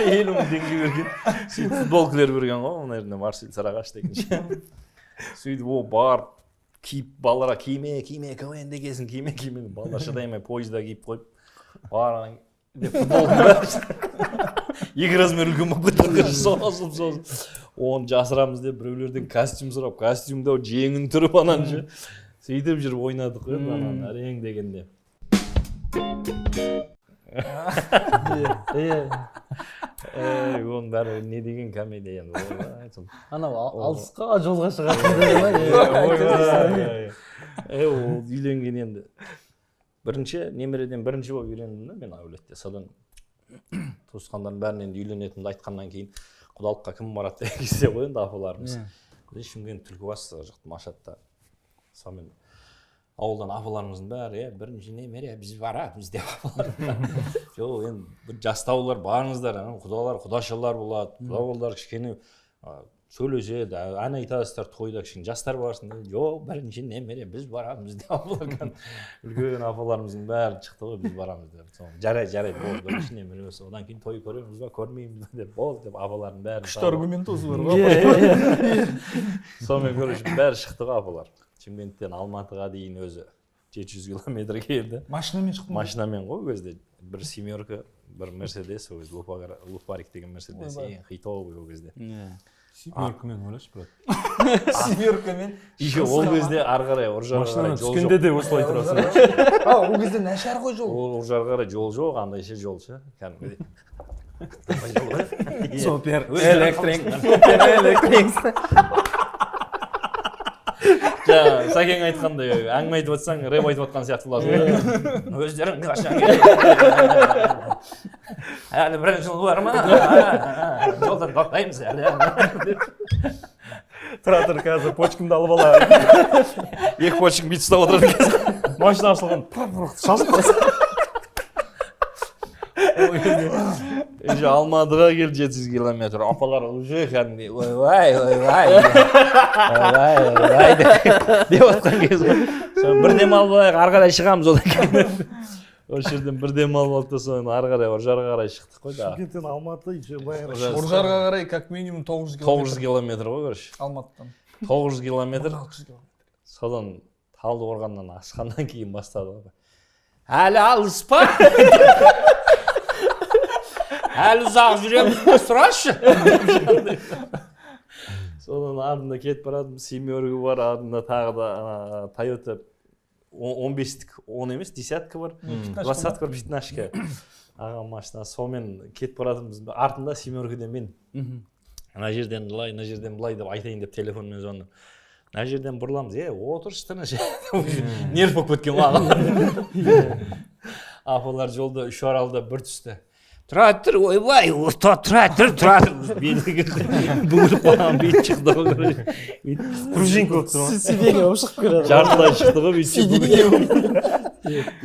50 мың теңге берген. Сөйтіп футболкалар берген ғой, мына жерде Марсель Сарыағаш дегенше. Сөйтіп ол бар киіп балаларға киме КВН-де келсін, киме балалар шыдай алмай пойызда киіп қойып барған деп футболка екі размер үлкен болып кеткен созып оны жасырамыз деп біреулерден костюм сұрап костюмда жеңін түріп анан ше сөйтіп жүріп ойнадық қой анан әрең дегенде оның бәрі не деген комедия енді анау алысқа жолға шығатын ол үйленген енді бірінші немереден бірінші болып үйлендім да мен әулетте. Содан туысқандардың бәріне енді үйленетінімді айтқаннан кейін құдалыққа кім барады деген кезде ғой енді апаларымыз. Шымкент Түлкібас жақтың Машатта. Сонымен ауылдан апаларымыздың бәрі бірінші немере біз барамыз деп апаларым. Жоқ енді бір жастаулар барыңыздар, құдашалар болады, құдалар кішкене сөйлеседі, ән айтасыздар тойда кішкене жастар барсын. Жоқ бірінші немере біз барамыз деп апалардан үлкен апаларымыздың бәрі шықты ғой біз барамыз деп. Жарайды болды бірінші немере болса одан кейін той көреміз ба көрмейміз ба деп болды деп апалардың бәрі. Күшті аргумент осы бар ғой. Сонымен көріп бәрі шықты ғой апалар. Шымкенттен Алматыға дейін өзі 700 километр келді. Машинамен шықтым. Машинамен ғой өзде бір семерка, бір Мерседес, өзі Лупарик деген Мерседес, ең хитовый ол кезде. Семеркамен ойлашы, брат. Семеркамен. Еще ол кезде ары қарай Ұржарға қарай жол түскенде жоқ. де осылай тұрасың. Ол кезде нашар ғой жол. Ол Ұржарға қарай жол жоқ, андай ше жол ше. Кәдімгідей. Супер. Электрик. Сәкең айтқандай әңгіме айтып жатсаң рэп айтып жатқан сияқты боласың. Өздерің қашан әлі бірінші жыл бар ма? Жолдан тоқтаймыз әлі. Тұра тұр қазір почкамды алып алайын. Екі почкам бүйтіп ұстап отырады екен. Машина ашылған. Шашып Уже Алматыға келді 700 километр. Апалар уже кәдімгідей ойбай деп отқан кез ғой. Бір дем алып алайық, ары қарай шығамыз одан кейін. Осы жерден бір дем алып алды да соны ары қарай Ұржарға қарай шықтық қой да. Шымкенттен Алматы Ұржарға қарай как минимум 900 километр ғой короче. Алматыдан. 900 километр. Содан Талдықорғаннан асқаннан кейін бастады ғой. Әлі алыс па? Әлі ұзақ жүреміз бе сұрашы. Содан артында кетіп барадым, семерка бар, артында тағы да Toyota 15-тік, 10 емес, 10-ткі бар, 20-ткі бар, 15-ка. Ағам машина, сонымен кетіп барадым, артында семеркадан мен. Ана жерден былай, ана жерден былай деп айтайын деп телефонмен звондап. Ана жерден бұрыламыз, отыршы тыныш. Нерв болып кеткен ғой ағам. Апалар жолда үш аралда бір түсті. Тұра тұр, ойбай, тұра тұр. Белдігі бүгіліп қалған бейт шықты ғой. Пружинка болып тұр ма? Сиденье болып шығып көреді. Жартылай шықты ғой бейт.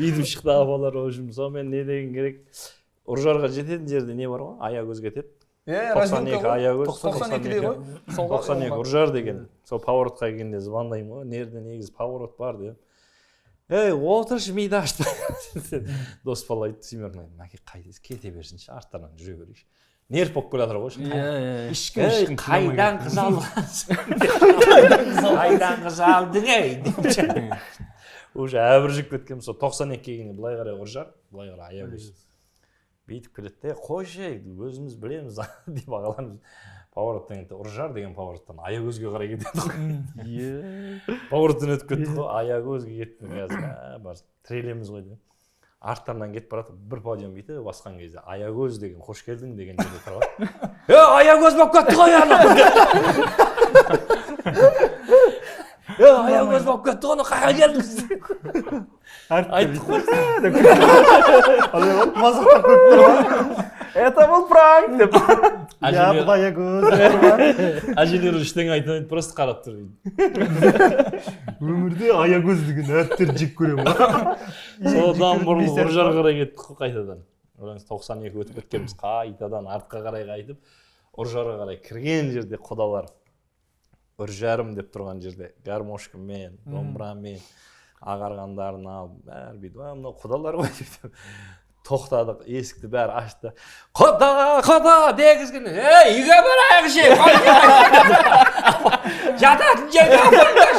Үйдіп шықты апалар өшім. Сонымен не деген керек? Ұржарға жететін жерде не бар ғой? Аягөз кетеді. 92 Аягөз. 92-де ғой. 92 Ұржар деген. Сол поворотқа келгенде звондаймын ғой. Нерде негізі поворот бар деп. Отыршы миды ашты. Дос бала айтты семеркамен, мәке қайтесіз кете берсінші, арттарынан жүре берейікші. Нерв болып келе жатыр ғой. Қайдан қыз алғансың? Қайдан қыз алдың ей? Уже әбіржіп кеткен, сол 92 келгенде былай қарай Ұржар, былай қарай Аягөз. Бейтіп келеді де, қойшы, өзіміз білеміз деп ағаларымыз. Павороттан кетті, Ұржар деген павороттан Аягөзге қарай кетеді ғой. Павороттан өтіп кетті ғой, Аягөзге кеттім қазір. Бар, тірелеміз ғой деп. Арттарынан кетіп барады, бір подиум бейті басқан кезде Аягөз деген, қош келдің деген жерде тұрған. Аягөз болып кетті ғой ана! Аягөз болып кетті ғой, қайға келдіңіз? Айттық қой. Мазақтап көріп тұр ма? Это был пранк деп. Я Аягөз. Әжелері ештеңе айтпайды, просто қарап тұр. Өмірде Аягөз деген әріптер жек көремін. Содан бұрын Ұржарға қарай кеттік қой қайтадан. 92 өтіп кеткенбіз, қайтадан артқа қарай қайтып. Ұржарға қарай кірген жерде құдалар Үржәрім деп тұрған жерде гармошкамен, домбырамен ағарғандарын алып, бәрі бүйтіп, мынау құдалар ғой деп тоқтадық, есікті бәрі ашты. Құда дегізген, үйге барайық ше, жататын жерге апарыңдар.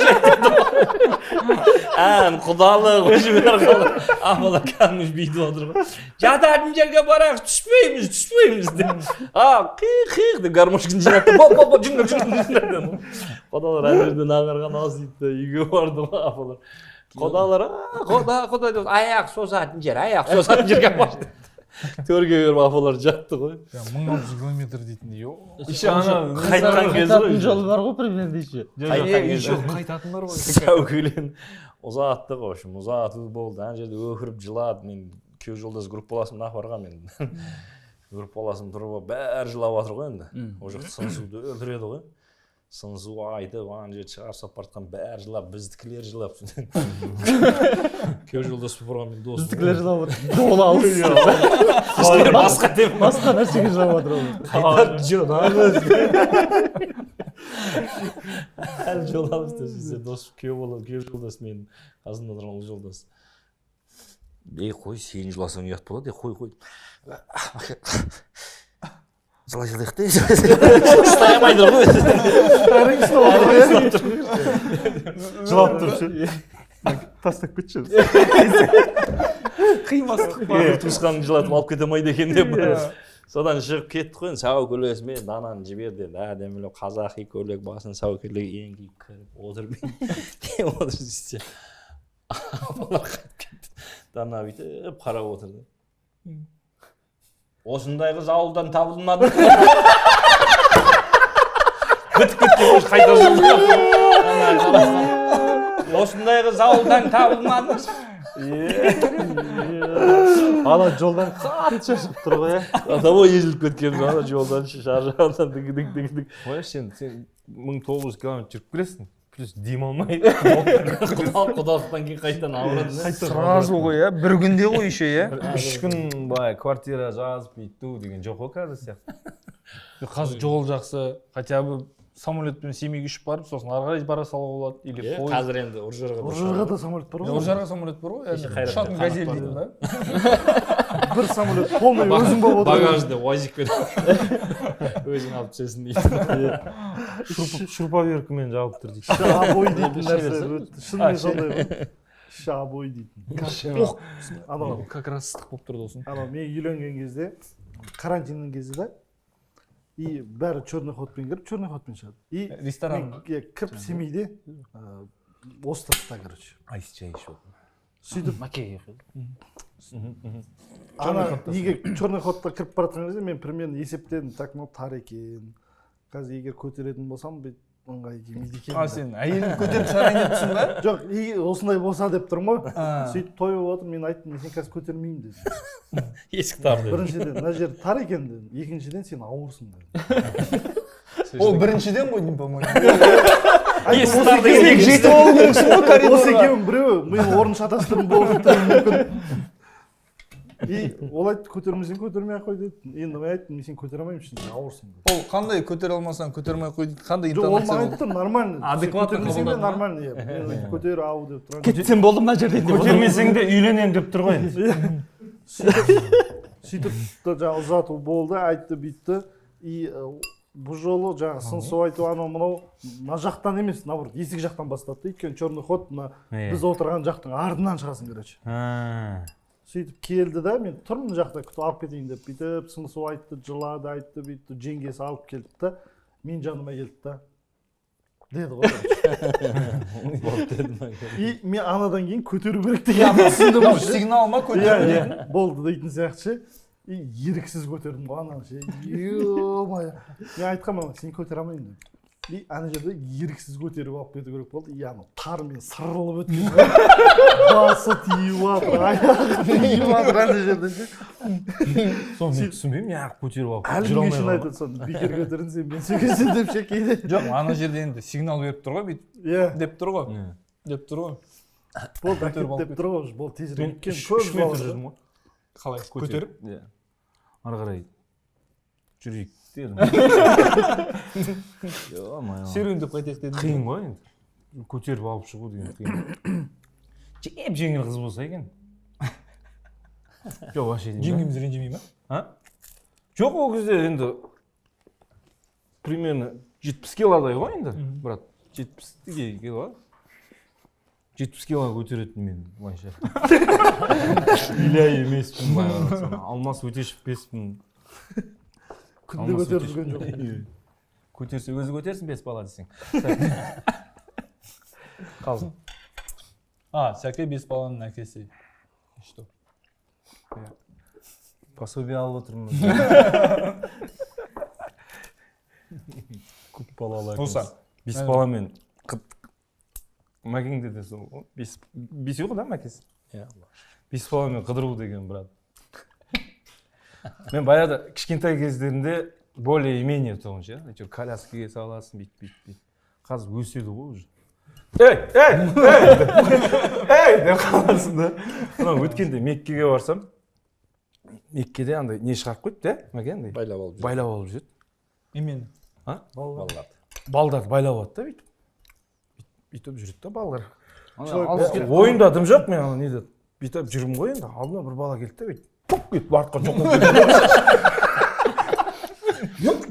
Құдалық өші бәрі қалды. Апалар кәдімгі бүйтіп отыр ғой. Жататын жерге барайық, түспейміз деп. Қиқ деп гармошканы жинатты. Жүңдір. Құдалар әр жерден ағарған аз дейді, үйге барды апалар. Құдалар, құда деп, аяқ созатын жерге барды. Төрге беріп апалар жатты ғой. 1600 километр дейтіндей. Еще ана Қайтқан кез ғой. жол бар ғой примерно еще. Қайтатын бар ғой. Сәукелен ұзаттық, в общем, ұзату болды. Ана жерде өкіріп жылады. Мен күйеу жолдас группаласым апарға мен. Группаласым тұрып, бәрі жылап жатыр ғой енді. Ол жақта сыңсуды өлтіреді ғой. Сыңсу айтып, ана жерді шығарсап бартқан бәрі жылап, біздікілер жылап. Күйеу жолдас апарға мен досым. Біздікілер жылап отыр. Жол алыс. Басқа нәрсеге жылап отыр ол. Әлі жол алыс десе, дос күйеу жолдас менің қасымда тұрған жолдас. Қой, сен жыласаң ұят болады, қой. Жылайық та, ұстайамайды ғой. жылап тұршы. Тастап кетші. Қимастық бар. Бір туысқаның жылатып алып кете алмайды екен деп. Содан шығып кеттік қой, сау көлесімен дананы жіберді. Әдемілі қазақи көйлек басын сау көйлек еңгейіп кіріп отырып. Не отыр десе. Апалар қайтып кетті. Дана бүйтіп қарап отырды. Осындай қыз ауылдан табылмады. Бітіп кеткен қайта жылды. Осындай қыз ауылдан табылмады. Ана жолдан қатты шашып тұр ғой. Атамой езіліп кеткен ана жолдан шаржағаннан дік. Қоя сен 1900 километр жүріп келесің. Плюс дем алмай. Құдалықтан кейін қайтадан ауырады. Сразу ғой, бір күнде ғой еще, 3 күн былай квартира жазып бүйту деген жоқ қой қазір сияқты. Қазір жол жақсы, хотя бы самолетпен Семейге ұшып барып, сосын ары қарай бара салуға болады. Или пойыз. Қазір енді Ұржарға да самолет бар ғой. Ұржарға самолет бар ғой, ұшатын газель дейді да. Бір самолет полный өзің болып отыр. Багажды уазикпен өзің алып түсесің дейді. Шурповеркімен жауып тұр дейді. Шабой дейтін нәрсе. Шынымен сондай ғой. Шабой дейтін. Анау Как раз ыстық болып тұрды осың. анау мен үйленген кезде, карантиннің кезде да, и бәрі черный ходпен кіріп, черный ходпен шығады. И Ресторан. кіріп Семейде островта, короче. Айс чай ішіп. Сөйтіп Макеев. ана егер черный ходта кіріп бара жатқан кезде мен примерно есептедім, так мынау тар екен. Қазір егер көтеретін болсам бүйтіп ыңғай келмейді екен. Сен әйелін көтеріп шығарайын деп тұрсың ба? Жоқ, осындай болса деп тұрмын ғой. Сөйтіп тойып отыр, мен айттым, мен сен қазір көтермеймін дедім. Есік тар деді. Біріншіден, мына жер тар екен дедім. Екіншіден, сен ауырсың дедім. Ол біріншіден ғой, деймін, по-моему. Есік тар деген Жетіп алу керексің ғой Осы коридорға. екеуінің біреуі, мен орын шатастырып болып мүмкін. И ол айтты, көтермесең көтермей ақ қой деді. Енді мен айттым, мен сен көтере алмаймын үшін, ауырсың деді. Ол қандай көтере алмасаң көтермей қой дейді. Қандай Жоқ, ол интонация маған болды? айтты, нормально. Адекватно көтермесең де қабылдады ма? нормально, иә. Мен көтер, ау деп тұрған. Кетсем болдым мына жерде деп. Көтермесең де үйленем деп тұр ғой енді. Сөйтіп жаңағы ұзату болды, айтты, бүйтті. И бұл жолы жаңағы сыңсу айту анау мынау мына жақтан емес, наоборот, есік жақтан бастады. Өйткені черный ход мына біз отырған жақтың артынан шығасың, короче. Сөйтіп келді да, мен тұрмын жақта күтіп алып кетейін деп бүйтіп, сыңсу айтты, жылады, айтты, бүйтті, жеңгесі алып келді да, мен жаныма келді да. Деді ғой. И мен анадан кейін көтеру керек деген түсіндім. Сигнал ма көтеру? Болды дейтін сияқты. И еріксіз көтердім ғой ананы ше. Ё-мое. Мен айтқанмын, сен көтере алмайын деп. И ана жерде еріксіз көтеріп алып кету керек болды. И ана тармен сырылып өткен. Басы тиіп жатыр, аяғы тиіп жатыр ана жерде ше. Соны мен түсінбеймін, неғып көтеріп алып Әлі жүре күнге алмай шейін айтады соны, бекер көтерін сен мен сөйлесем деп ше кейде. Жоқ, ана жерде енді сигнал беріп тұр ғой, бүйтіп Иә. деп тұр ғой. Деп тұр ғой. Болды, әкеп деп тұр ғой, болды тезірек мен кеткен. 3 метр жүрдім ғой. Қалай көтеріп? Ары қарай жүрейік дедім. серуен деп қайтайық дедім. Қиын ғой енді. Көтеріп алып шығу деген қиын. Жеп жеңіл қыз болса екен. Жоқ, вообще деймін. Жеңгеміз ренжімей ма? Жоқ, ол кезде енді примерно 70 килодай ғой енді, брат. 70 кило. 70 кило көтеретін мен былайша. Иляй емеспін баяғы. Алмас Өтешевпеспін. Күнде көтеріп жүрген жоқ. Көтерсе өзі көтерсін 5 бала десең. Қалды. Сәке 5 баланың әкесі. Что? Пособие алып отырмын. Көп балалы әкеміз. Осы. 5 баламен Мәкеңде де сол 5 ғой да мәкесі? 5 баламен қыдыру деген, брат. Мен баяғыда кішкентай кездерінде более-менее тұғын ше. Әйтеуір коляскаға саласың, бит. Қазір өседі ғой уже. Эй! деп қаласың да. Мынау өткенде Меккеге барсам, Меккеде андай не шығарып қойды да, Мәкен? Байлап алып жүреді. Емен. Балдарды байлап алады да бүйтіп. Бүйтіп жүреді да балдар. Ойында дым жоқ, мен ана неде бүйтіп жүрмін ғой енді. Алдыма бір бала келді да бүйтіп. Пук бүйтіп артқа жоқ болып кетті.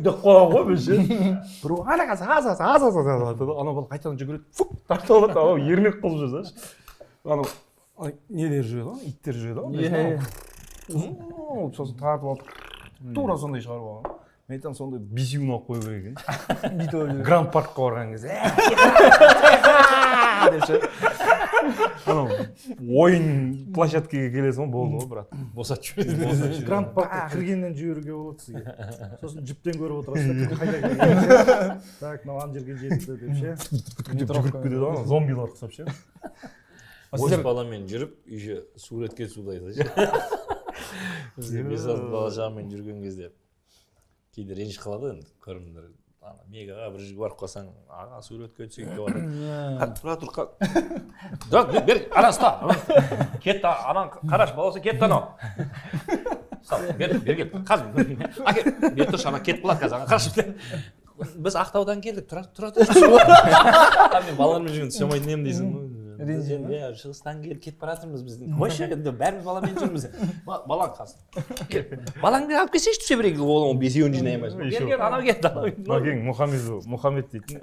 Деп қойған ғой біз ше. Бір ана қазір аз. Ана бала қайтадан жүгіреді. Фук тартып алады. Ау ермек қылып жүр да. Ана нелер жүреді ғой, иттер жүреді ғой. Сосын тартып алып тура сондай шығарып алған. Мен айтамын сондай бесеуін алып қою керек екен. Гранд паркқа барған кезде. Анау ойын площадкаға келесің болды ғой, брат. Босатып жібереді. Гранд паркқа кіргеннен жіберуге болады сізге. Сосын жіптен көріп отырасыз. Қайда келген. Так, мынау ана жерге жетті деп ше. Жүгіріп кетеді ғой, зомбилар ұқсап ше. Сіздер баламен жүріп, үйше суретке судайсыз ше. Бізде 5-6 бала жағымен жүрген кезде кейде реніш қалады енді көрімдер. Мегаға бір жерге барып қалсаң, аға суретке түсейік деп жатыр. Тұра. Так, бер, ана ұста. Кетті, анан қараш баласы кетті анау. Бер кел. Қазір. Әке, бер тұршы, ана кетіп қалады қазір. Қараш. Біз Ақтаудан келдік, тұра. Мен балалармен жүрген түсе алмайтын едім дейсің. Шығыстан келіп кетіп баратырмыз біз. Қойшы, енді бәріміз баламен жүрміз. Балаң қазір. Балаңды алып келсейші түсе берейік. Ол бесеуін жинай алмайсың. Бер, анау кетті. Мәкең Мұхаммед дейтін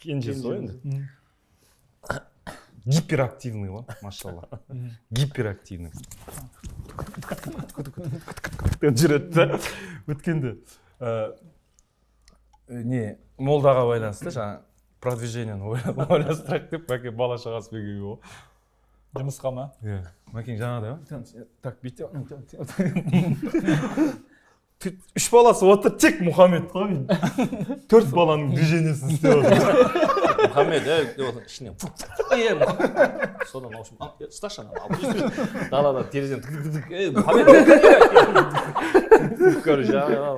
кенжесі ғой енді. Гиперактивный ғой, машалла. Гиперактивный. Жүреді да. Өткенде молдаға байланысты жаңа продвижениені ойластырайық деп Мәкең бала шағасы берген ғой. Жұмысқа ма? Мәкең жаңағыдай ғой. Так, бүйтіп. 3 баласы отыр, тек Мұхаммед қой. 4 баланың движениесін істеп отыр. Мұхаммед, ішінен содан аушым, ұсташы ана алып далада терезен Мұхаммед көрі жаңағы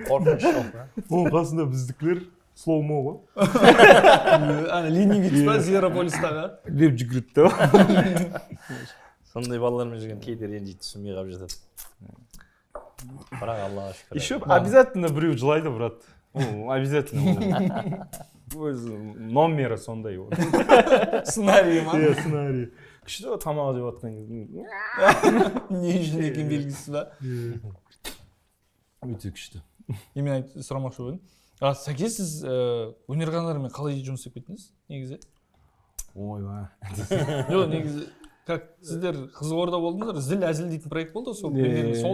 қорқыныш жоқ. Оның қасында біздікілер слоумо ғой. Ана ленивец па Зверополистағы? Деп жүгіреді да. Сондай балалармен жүрген кейде ренжиді, түсінбей қалып жатады. Бірақ Аллаға шүкір. Еще обязательно біреу жылайды, брат. Обязательно. Номері сондай. Сценарий ма? Сценарий. Күшті тамақ жеп жатқан кезде. Не үшін екен белгісіз ба? Өте күшті. Мен сұрамақшы болдым. Сәке, сіз өнерханалармен қалай жұмыс істеп кеттіңіз негізі? Ойбай. Жоқ, негізі сіздер Қызылорда болдыңыздар, зіл әзіл дейтін проект болды сол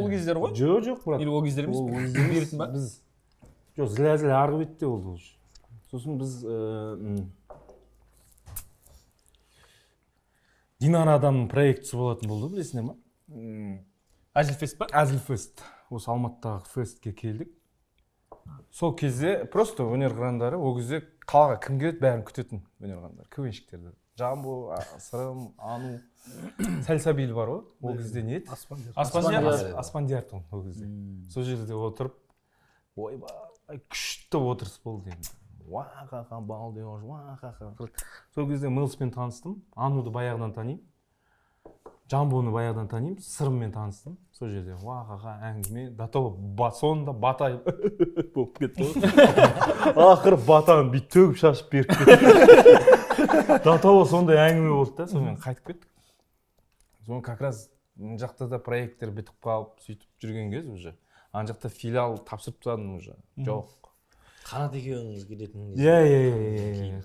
кездер ғой? Жоқ, брат. Или ол кездер емес пе? Жоқ, зіл әзіл арғы бетте болды. Сосын біз Динара адамның проектісі болатын болды, білесіңдер ма? Әзілфест па? Әзілфест. Осы Алматыдағы фестке келдік. Сол кезде просто өнер қырандары ол кезде қалаға кім келеді бәрін күтетін өнер қырандары, квн-щиктерді. Жамбо, Сырым, Ану, Сәлсабил бар ғой, ол кезде не еді? Аспандияр тұғын ол кезде. Сол жерде отырып, ойбай, күшті отырыс болды енді. Уа-қа-қа, бал деуаш, уа-қа-қа. Сол кезде Мэлспен таныстым, Ануды баяғыдан танимын. Жамбоны баяғыдан танимын, сырыммен таныстым. Сол жерде уағаға әңгіме, до того соңында бата болып кетті ғой. Ақыры батаны бүйтіп төгіп шашып беріп кетті. До того сондай әңгіме болды да, сонымен қайтып кеттік. Соны как раз мына жақта да проекттер бітіп қалып, сөйтіп жүрген кез уже. Ана жақта филиал тапсырып тастадым уже. Жоқ. Қанат екеуіңіз келетін Иә.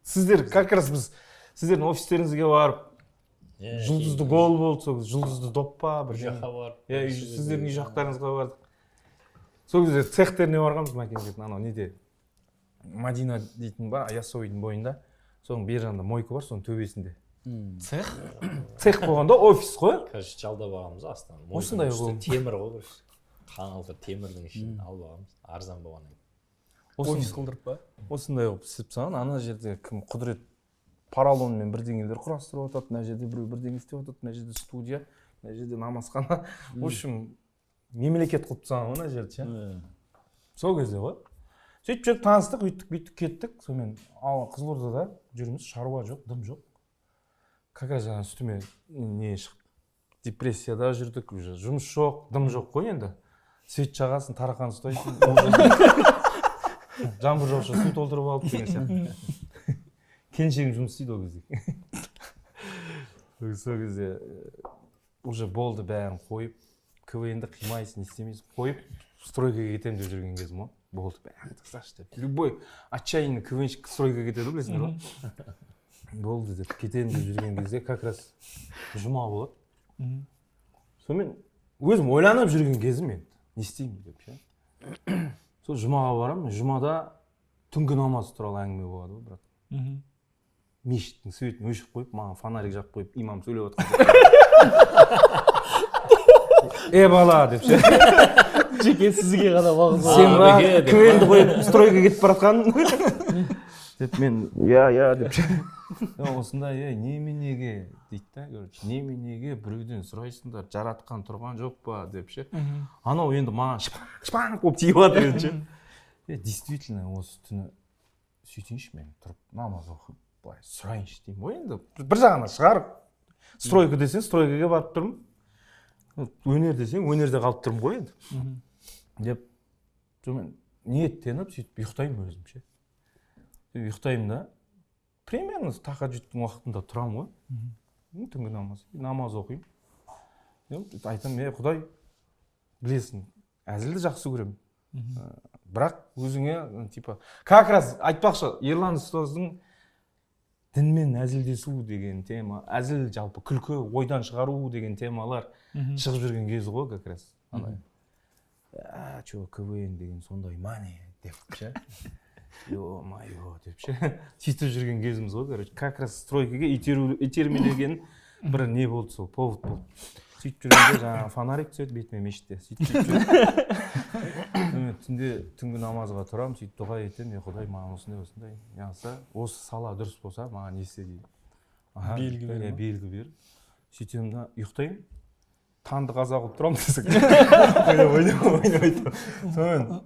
Сіздер как раз біз сіздердің офистеріңізге барып жұлдызды гол болды, сол жұлдызды доппа бір жаққа барып. Иә, сіздердің үй жақтарыңызға бардық. Сол кезде цехтеріне барғанбыз Маккензидің анау неде Мадина дейтін бар, Яссауидің бойында. Соның бер жағында мойка бар, соның төбесінде. Цех болғанда офис қой. Қазір жалдап алғанбыз астынан. Осындай ғой. Темір ғой. Қаңылтыр темірдің ішін алып алғанбыз. Арзан болғаннан кейін. Офис қылдырып па? Осындай болып істеп тастаған. Ана жерде кім құдірет паралонмен бірдеңелер құрастырып жатады. Мына жерде біреу бірдеңе істеп жатады. Мына жерде студия, мына жерде намазхана. В общем, мемлекет қылып тастаған ғой мына жерді, ше. Сол кезде ғой. Сөйтіп жүріп таныстық, үйттік, кеттік. Сонымен Қызылордада жүрміз, шаруа жоқ, дым жоқ. Как раз жаңа үстіме не шығып, депрессияда жүрдік, уже жұмыс жоқ, дым жоқ қой енді. Свет жағасын, тарақан ұстайсың. Жаңбыр жауса су толтырып алып деген сияқты. Келіншегім жұмыс істейді ол кезде. Сол кезде уже болды бәрін қойып, КВНді қимайсың, істемейсің, қойып, стройкаға кетемін деп жүрген кезім ғой. Болды бәрін тасташы деп. Любой отчаянный КВНщик стройкаға кетеді, білесіңдер ғой. Болды деп кетемін деп жүрген кезде как раз жұма болады. Сонымен өзім ойланып жүрген кезім енді. Не істеймін деп ше. Сол жұмаға барамын, жұмада түнгі намаз туралы әңгіме болады ғой, брат. Мешіттің светін өшіп қойып, маған фонарик жағып қойып, имам сөйлеп жатқан. Бала деп ше. Жеке сізге ғана бағыз. Сен ба КВНді қойып стройға кетіп баратқан. Деп мен я деп ше. Осындай неменеге дейді да, короче, неменеге біреуден сұрайсыңдар, жаратқан тұрған жоқ па деп ше. Анау енді маған шпанк болып тиіп жатыр енді ше. Действительно осы түні сөйтейінші мен тұрып намаз оқып былай сұрайыншы деймін ғой енді. Бір жағына шығарып стройка десең стройкаға барып тұрмын. Өнер десең өнерде қалып тұрмын ғой енді. Деп сонымен ниеттеніп сөйтіп ұйықтаймын өзім ше. Ұйықтаймын да. Примерно тахаджудтың уақытында тұрамын ғой. Түнгі намаз оқимын. Айтамын, Құдай, білесің, әзілді жақсы көремін. Бірақ өзіңе, типа, как раз айтпақшы, Ерлан ұстаздың дінмен әзілдесу деген тема, әзіл жалпы күлкі, ойдан шығару деген темалар шығып жүрген кезі ғой, как раз. Чё, КВН деген сондай мане деп ше. Ё-моё деп ше. Сөйтіп жүрген кезіміз ғой, короче. Как раз стройкаға итермелеген бір не болды сол, повод болды. Сөйтіп жүргенде жаңағы фонарик түседі бетіме мешітте. Сөйтіп жүргенде түнде түнгі намазға тұрамын, сөйтіп дұға етемін, Құдай маған осындай яғса, осы сала дұрыс болса, маған не істе дейді. Белгі бер. Сөйтемін да ұйықтаймын. Танды қаза қылып тұрамын десек. Ойнап. Сонымен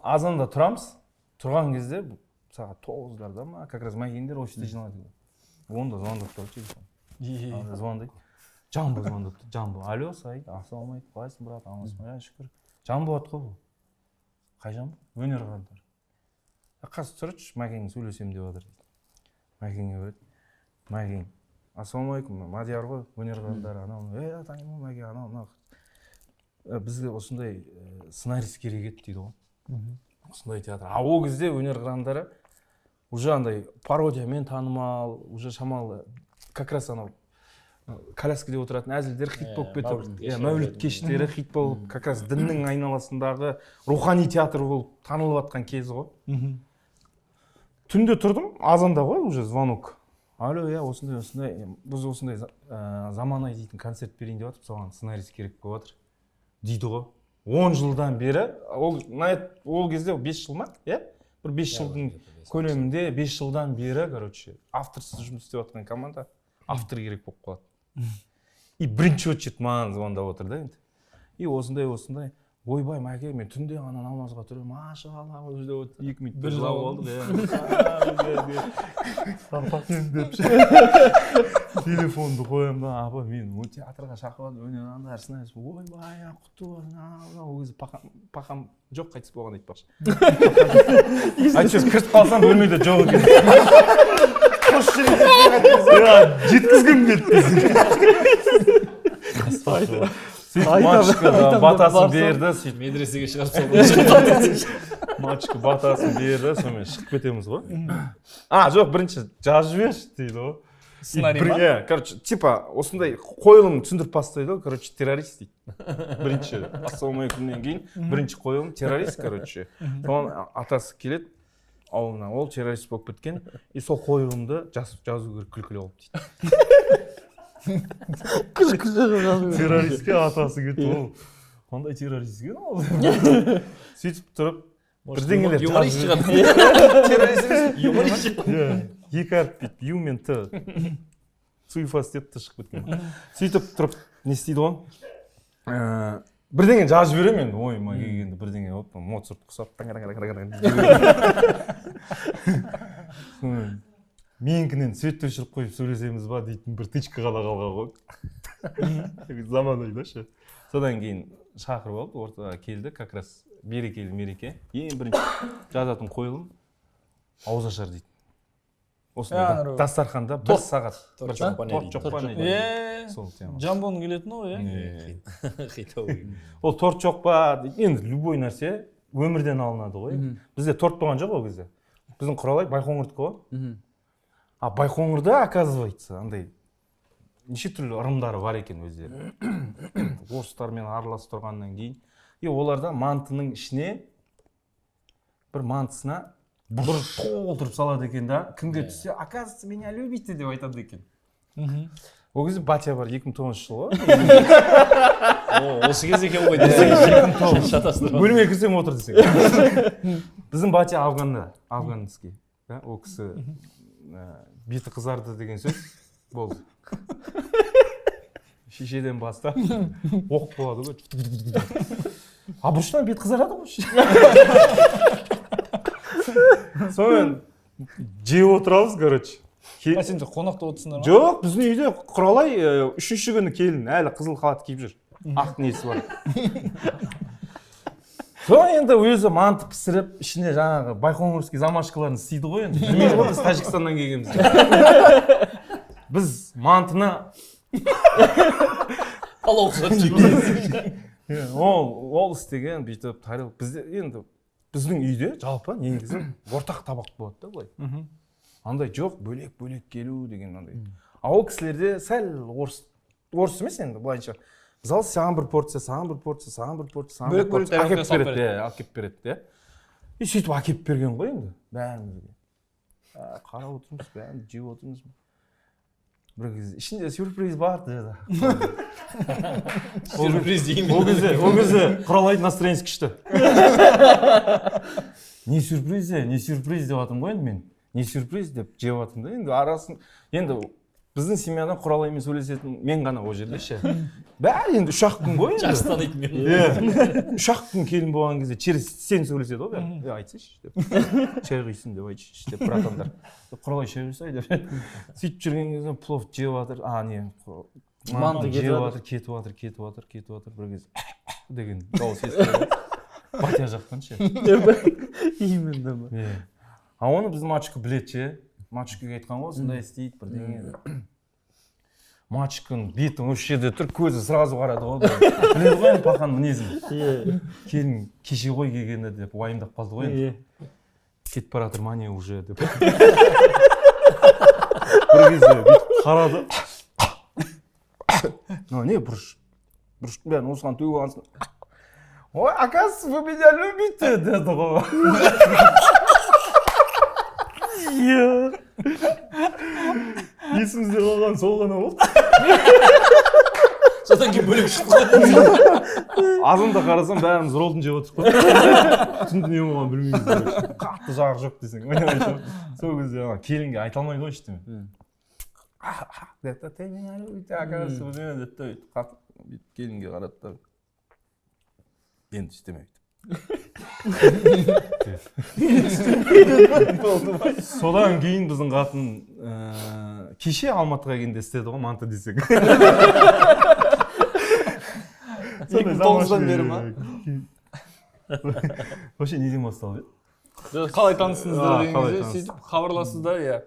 азанда тұрамыз. Тұрған кезде сағат 9-ларда ма, как раз Маккендер офисте жиналады. Онда звондап тұрады телефон. Звондайды. Жамбо звондапты. Жамбо. Алло, Саид, ассалаумағалейкум, қалайсың, брат? Амансың ба? Шүкір. Жамбо ат қой бұл. Қай Жамбо? Өнер қандар. Қазір тұршы, Маккенге сөйлесем деп жатыр. Маккенге береді. Маккен. Ассалаумағалейкум, Мадияр ғой, өнер қандар. Анау, танимын Маккен, анау. Бізге осындай сценарист керек еді дейді ғой. Осындай театр. Ол кезде өнер қырандары уже андай пародиямен танымал, уже шамалы, как раз анау коляскада отыратын әзілдер хит болып кетіп, мәуліт кештері хит болып, как раз діннің айналасындағы рухани театр болып танылып жатқан кезі ғой. Түнде тұрдым, азанда ғой уже звонок. Алло, осындай, біз осындай заманай дейтін концерт берейін деп жатып, соған сценарист керек болып жатыр дейді ғой. 10 жылдан бері, ол кезде 5 жыл ма? Бір 5 жылдың көлемінде 5 жылдан бері, короче, авторсыз жұмыс істеп жатқан команда, автор керек болып қалады. И бірінші очередь маған звондап отыр да енді. И осындай, ойбай майке мен түнде ғана намазға тұрамын машалла деп 2 минутта жылап алдық деп телефонды қоямын да апа мен театрға шақырады өнер нәрсені ойбай құтты болсын ол кезде пақам жоқ қайтыс болған айтпақшы айтшы кіріп қалсам бөлмеде жоқ екен жеткізгім келді мальчика батасын берді сөйтіп медресеге шығарып салды. мальчика батасын берді сонымен шығып кетеміз ғой жоқ бірінші жазып жіберші дейді ғой Сценарий ма? короче типа осындай қойылым түсіндіріп бастайды ғой короче террорист дейді бірінші ассалаумағалейкумнен кейін бірінші қойылым террорист короче соған атасы келеді ауылына ол террорист болып кеткен и сол қойылымды жазу керек күлкілі болып дейді террористке атасы кетті ол қандай террорист екен ол сөйтіп тұрып бірдеңелер юморист шығар. террорист юморист 2 әріп бүйтіп ю мен т суйфас деп т шығып кеткен сөйтіп тұрып не істейді ғой бірдеңе жазып жіберемін енді ойыма келгенде бірдеңе болып моцарт құсап менікінен свет өшіріп қойып сөйлесеміз ба дейтін бір тычка ғана қалған ғой заманауи да ше содан кейін шақырып алып ортаға келді как раз берекелі мереке ең бірінші жазатын қойылым ауызашар дейді осындай дастарханда 1 сағат Торт жоқпа сол тема Жамбон келетін ғой, иә? Қитау. ол торт жоқ па енді любой нәрсе өмірден алынады ғой бізде торт болған жоқ ол кезде біздің құралай Байқоңырдікі ғой Байқоңырда оказывается андай неше түрлі ырымдары бар екен өздері орыстармен араласып тұрғаннан кейін и оларда мантының ішіне бір мантысына бір толтырып салады екен да кімге түссе оказывается меня любите деп айтады екен ол кезде батя бар 2009 жыл ғой Осы кез екен ғой десең шатастырып. бөлмеге кірсем отыр десең біздің батя афганский ол кісі беті қызарды деген сөз болды шешеден бастап оқ болады ғой бұрыштан бет қызарады ғой сонымен жеп отырамыз короче Сен қонақта отырсыңдар ма? жоқ біздің үйде құралай 3-ші күні келін әлі қызыл халат киіп жүр ақ несі бар соны енді өзі манты пісіріп ішіне жаңағы байқоңырский замашкаларын істейді ғой енді білмейді ғой біз Тәжікстаннан келгенбіз біз мантыны ол істеген бүйтіп тарелка бізде енді біздің үйде жалпы негізі ортақ табақ болады да былай андай жоқ бөлек келу деген андай ол кісілерде сәл орыс емес енді былайынша мысалы саған бір порция Бөлек әкеліп береді и сөйтіп әкеліп берген ғой енді бәрімізге қарап отырмыз бәріміз жеп отырмыз бір кезде ішінде сюрприз бар деді Сюрприз деген ол кезде құралайдың настроениесі күшті не сюрприз деп жатырмын ғой енді мен не сюрприз деп жеп жатырмын да енді арасын енді біздің семьядан құралаймен сөйлесетін мен ғана ол жерде ше бәрі енді 3-ақ күн ғой енді жақсы танитын мен 3-ақ күн келін болған кезде через сен сөйлеседі ғой бәрі айтсайшы деп шай құйсын деп айтшы деп братандар құралай шай құйсай деп сөйтіп жүрген кезде плов жеп жатыр манты кетіп жатыр бір кезде деген дауыс естіледі батя жақтан ше именно оны біздің мачка біледі ше мачкаға айтқан ғой сондай істейді бірдеңе мачканың бетің осы жерде тұр көзі сразу қарады ғой біледі ғой енді пақаның мінезін келін кеше ғой келгені деп уайымдап қалды ғой енді кетіп бара жатыр ма не уже деп бір кезде бүйтіп қарады не бұрыш бәрін осыған төгіп алғансың ой оказывается вы меня любите деді ғой есімізде қалған сол ғана болды содан кейін бөлек шықты азанда қарасам бәріміз роллдың жеп отырық қой түнде не болғанын білмейміз қатты жарық жоқ десең сол кезде келінге айта алмайды ғой ештеңе ты меня любите оказывается деді да бүйтіп келінге қарады да енді істемейді. Содан кейін біздің қатын кеше Алматыға келгенде істеді ғой, манты десек. 2009-дан бері ма? Вообще неден басталды? Қалай таныстыңыздар деген қалай кезде таныстық? сөйтіп хабарласыз да, иә.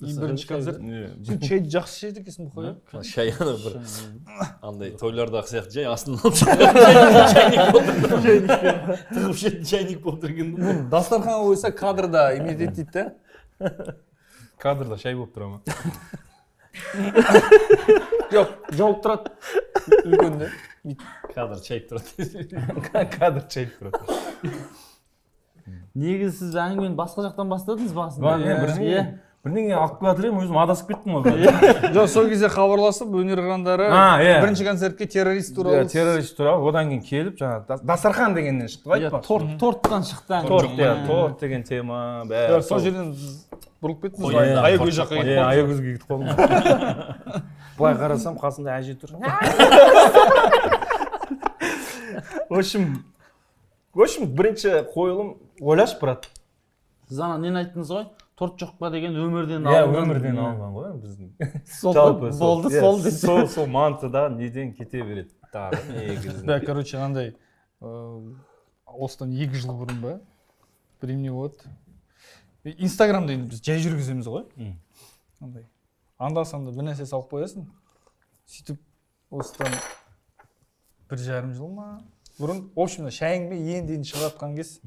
Бірінші концерт. Сен шайды жақсы ішеді екенсің бұл қой. Шай ана бір андай тойлардағы сияқты жай астынан алып тығып ішетін чайник болып тұрген. Бұны дастарханға қойса кадрда имит етеді да. Кадрда шай болып тұра ма? Жоқ, жауып тұрады. Үлкен де. Кадр чайып тұрады. Кадр шайып тұрады. Негізі сіз әңгімені басқа жақтан бастадыңыз басында. Мен бірдеңе алып келатыр едім, өзім адасып кеттім ғой. Жоқ, сол кезде хабарласып өнер қырандары бірінші концертке террорист туралы. Террорист туралы, одан кейін келіп, жаңа дастархан дегеннен шықты ғой. Торттан шықты. Торт деген тема бәрі. Сол жерден бұрылып кеттіңіз ғой. Аягөз жаққа кетіп қалдыңыз. Аягөзге кетіп қалдым. Былай қарасам қасында әже тұр. В общем, бірінші қойылым ойлашы, брат. Сіз ана нені айттыңыз ғой? Торт жоқ па деген өмірден Өмірден алынған ғой біздің. Болды, сол дейді. Сол мантыда неден кете береді. Тағы негізінде. Короче, андай осыдан 2 жыл бұрын ба? Біреуіне болады. Инстаграмда енді біз жай жүргіземіз ғой. Андай. Анда-санда бір нәрсе салып қоясың. Сөйтіп осыдан 1,5 жыл ма? Бұрын, в общем, шайыңмен енді шығатқан кез.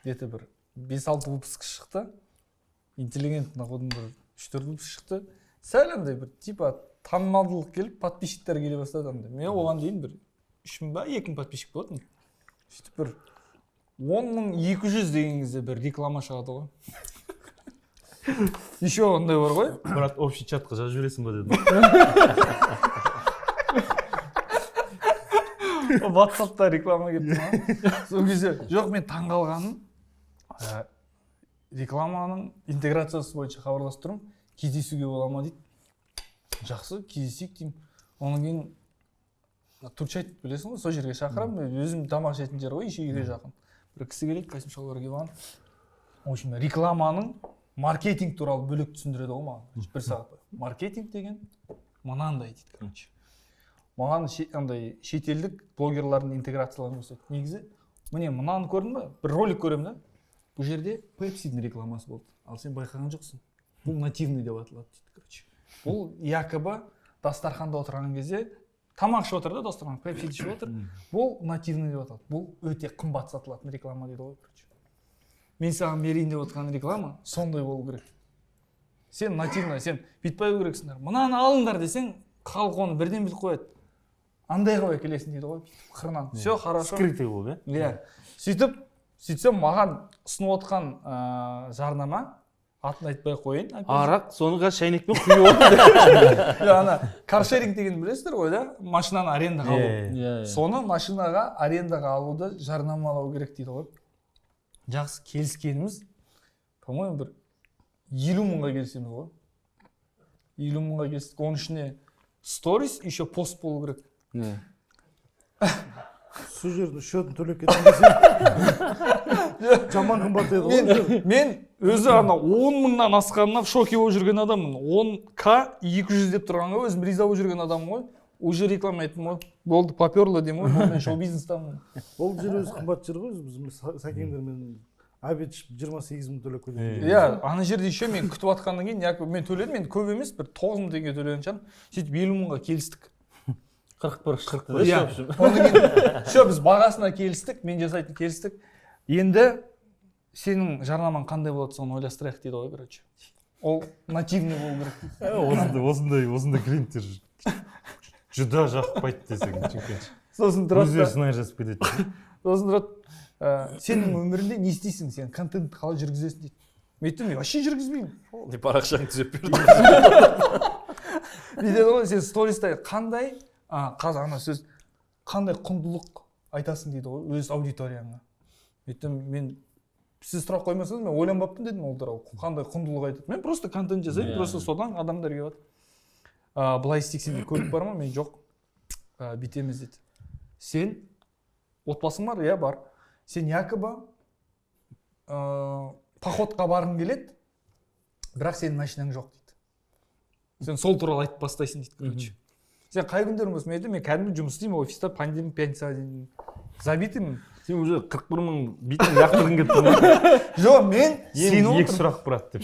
Где-то бір 5-6 выпуск шықты. Интеллигент находым бір 3-4 выпуск шықты. Сәл андай бір типа танымалдылық келіп, подписчиктер келе бастады андай. Мен оған дейін бір 3000 ба 2000 подписчик болатын. Сөйтіп бір 10.200 деген кезде бір реклама шығады ғой. Еще ондай бар ғой. Брат, общий чатқа жазып жібересің ба дедім. WhatsApp'та реклама кетті ма? Сол кезде жоқ, мен таңғалғаным рекламаның интеграциясы бойынша хабарласып тұрмын. Кездесуге бола ма дейді. Жақсы, кездесейік деймін. Онан кейін Турчайт білесің ғой, сол жерге шақырамын. Өзім тамақ ішетін жер ғой, еще үйге жақын. Бір кісі келеді, костюм шалбар киіп алған. В общем, рекламаның маркетинг туралы бөлек түсіндіреді ғой маған. Бір сағат. Маркетинг деген мынандай дейді, короче. Маған андай шетелдік блогерлардың интеграцияларын көрсетеді. Негізі, міне мынаны көрдің бе? Бір ролик көремін да. Бұл жерде Pepsi'дің рекламасы болды. Ал сен байқаған жоқсың. Бұл нативный деп аталады дейді, короче. Бұл якобы дастарханда отырған кезде тамақ ішіп отыр да, дастархан, Pepsi ішіп отыр. Бұл нативный деп аталады. Бұл өте қымбат сатылатын реклама дейді ғой, короче. Мен саған берейін деп отқан реклама сондай болу керек. Сен нативный, сен бүйтпей керексіңдер. Мынаны алыңдар десең, халық оны бірден біліп қояды. Андай қылып келесің дейді ғой, қырынан. Все хорошо. Скрытый болды, иә. Сөйтсем маған ұсынып отқан жарнама, атын айтпай қойын. Арақ, соныға шайнекпен құйып отыр. Ана каршеринг деген білесіздер ғой да, машинаны арендаға алу. Соны машинаға арендаға алуды жарнамалау керек дейді ғой. Жақсы, келіскеніміз, по-моему, бір 50 мыңға келісеміз ғой. 50 мыңға келістік, оның ішіне сторис, еще пост болу керек. Сол жердің счетін төлеп кеткен кезде жаман қымбат еді ғой. Мен өзі ана 10 мыңнан асқанына шоке болып жүрген адаммын. 10К 200 деп тұрғанға өзім риза болып жүрген адаммын ғой. Уже реклама айттым ғой. Болды, поперло деймін ғой. Мен шоу-бизнестамын. Ол жер өзі қымбат жер ғой. Біз сәкеңдермен обед ішіп 28 мың төлеп кетеміз. Иә, ана жерде еще мен күтіп жатқаннан кейін мен төледім, мен көп емес, бір 9 мың теңге төлеген шығармын. Сөйтіп 50 мыңға келістік. 41 шықты да. Иә. Одан кейін біз бағасына келістік, мен жасайтын келістік. Енді сенің жарнамаң қандай болады, соны ойластырайық дейді ғой, короче. Ол нативный болу керек. Осындай клиенттер жүда жақпайды десең, чекенші. Сосын тұрады. Өздері сынай жазып кетеді. Сосын тұрады. Сенің өмірінде не істейсің, сен контент қалай жүргізесің дейді. Мен айттым, мен вообще жүргізбеймін. Парақшаңды түзеп берді. Дейді ғой, сен стористай қандай қазір ана сөз қандай құндылық айтасың дейді ғой өз аудиторияңа. Айттым, мен сіз сұрақ қоймасаңыз мен ойланбаппын дедім ол туралы. Қандай құндылық айтады. Мен просто контент жасаймын, просто содан адамдар келеді. Былай істексен де көлік бар ма? Мен жоқ. Бүйтеміз дейді. Сен отбасың бар, иә бар. Сен якобы походқа барғың келеді, бірақ сенің машинаң жоқ дейді. Сен сол туралы айтып бастайсың дейді, короче. Сен қай күндерің болсын, мен кәдімгі жұмыс істеймін офиста, понедельник, пятница дейін. Забитым. Сен уже 41 мың битін лақтырғың келіп тұр ма? Жоқ, мен Енді екі сұрақ тұрады деп.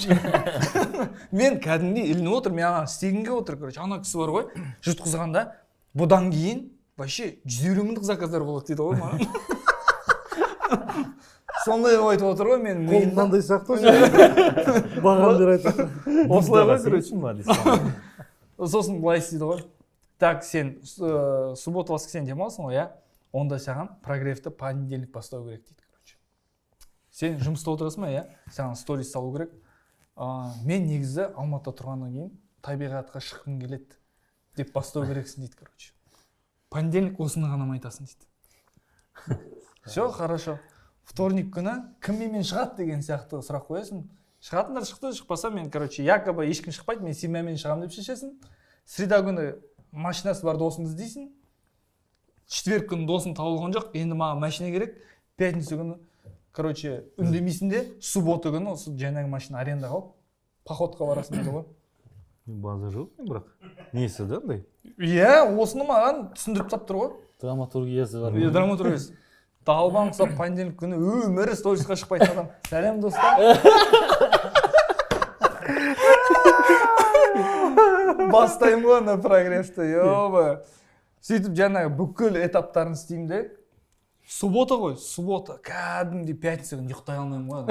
Мен кәдімгідей ілініп отыр, мен ана істегенге отыр, короче. Ана кісі бар ғой, жұтқызғанда, бұдан кейін вообще 150 мыңдық заказдар болады дейді ғой маған. Сондай қылып айтып отыр ғой, мен Қолым мынандай сияқты бағам бер айтады. осылай ғой, короче. короче. Сосын былай істейді ғой. Так, сен суббота воскресенье демалсың ғой, иә? Онда саған прогревті понедельник бастау керек дейді, короче. Сен жұмыста отырасың ба, иә? Саған сторис салу керек. Мен негізі Алматыда тұрғаннан кейін табиғатқа шыққым келеді деп бастау керексің дейді, короче. Понедельник осыны ғана айтасың дейді. Все, хорошо. Вторник күні кім менімен шығады деген сияқты сұрақ қоясың. Шығатындар шықты, шықпаса мен, короче, якобы ешкім шықпайды, мен семьямен шығамын деп шешесің. Среда күні машинасы бар досыңды іздейсің. Четверг күні досың табылған жоқ, енді маған машина керек. Пятница күні, короче, үндемейсің де, суббота күні осы жаңағы машина арендаға алып, походқа барасың дейді ғой. База жоқ, бірақ. Несі да андай? Иә, осыны маған түсіндіріп тап тұр ғой. Драматургиясы бар. Драматургиясы. Талбан ұқсап понедельник күні өмірі сторисқа шықпайтын адам. Сәлем достар. Бастаймын ғой ана прогревті, ёбы. Сөйтіп жаңағы бүкіл этаптарын істеймін де. Суббота ғой, суббота. Кәдімгідей пятница күні ұйықтай алмаймын ғой.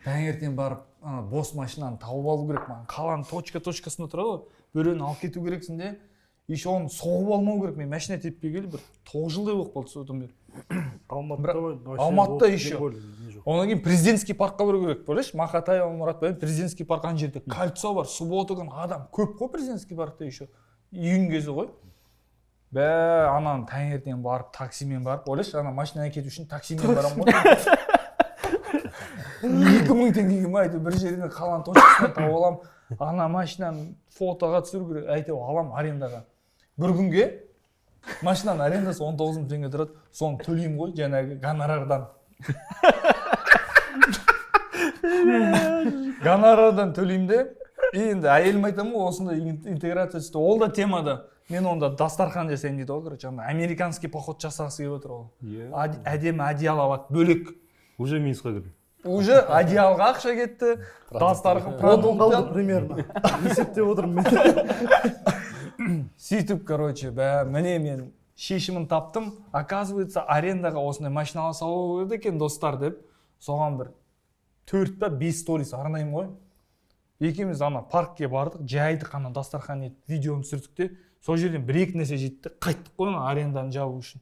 Таңертең барып, бос машинаны тауып алу керек маған. Қаланы точкасында тұрады ғой. Біреуін алып кету керексің де. Еще оны соғып алмау керек. Мен машина теппей келіп бір 9 жылдай болып қалды содан бері. Алматыда еще. Одан кейін президентский паркқа бару керек, білеш? Мақатай, Мұратбай, президентский парк ана жерде кольцо бар. Суббота күні адам көп қой президентский паркта еще. Июнь кезі ғой. Бә, ананы таңертең барып, таксимен барып, ойлашы, ана машинаға кету үшін таксимен барамын ғой. 2000 теңгеге ма айтып, бір жерден қаланы точкасынан тауып аламын. Ана машинаны фотоға түсіру керек, әйтеуір аламын арендаға. Бір күнге машинаның арендасы 19 мың теңге тұрады, соны төлеймін ғой, жаңағы гонорардан. Гонорардан төлеймін де, енді әйелім айтамын ғой, осындай интеграция істі, ол да темада. Мен онда дастархан жасайын дейді ғой, короче, американский поход жасағысы келіп отыр ол. Әдемі одеяло алады, бөлек. Уже минусқа кірді. Уже одеялға ақша кетті, дастархан Продукт қалды примерно. Есептеп отырмын мен. Сөйтіп, короче, міне мен шешімін таптым. Оказывается, арендаға осындай машиналы салу керек екен, достар деп. Соған бір 4 па 5 сторис арнаймын ғой. Екеуміз ана паркке бардық, жайдық ана дастархан етіп, видеоны түсірдік те. Сол жерден бір-екі нәрсе жетті, қайттық қой ана аренданы жабу үшін.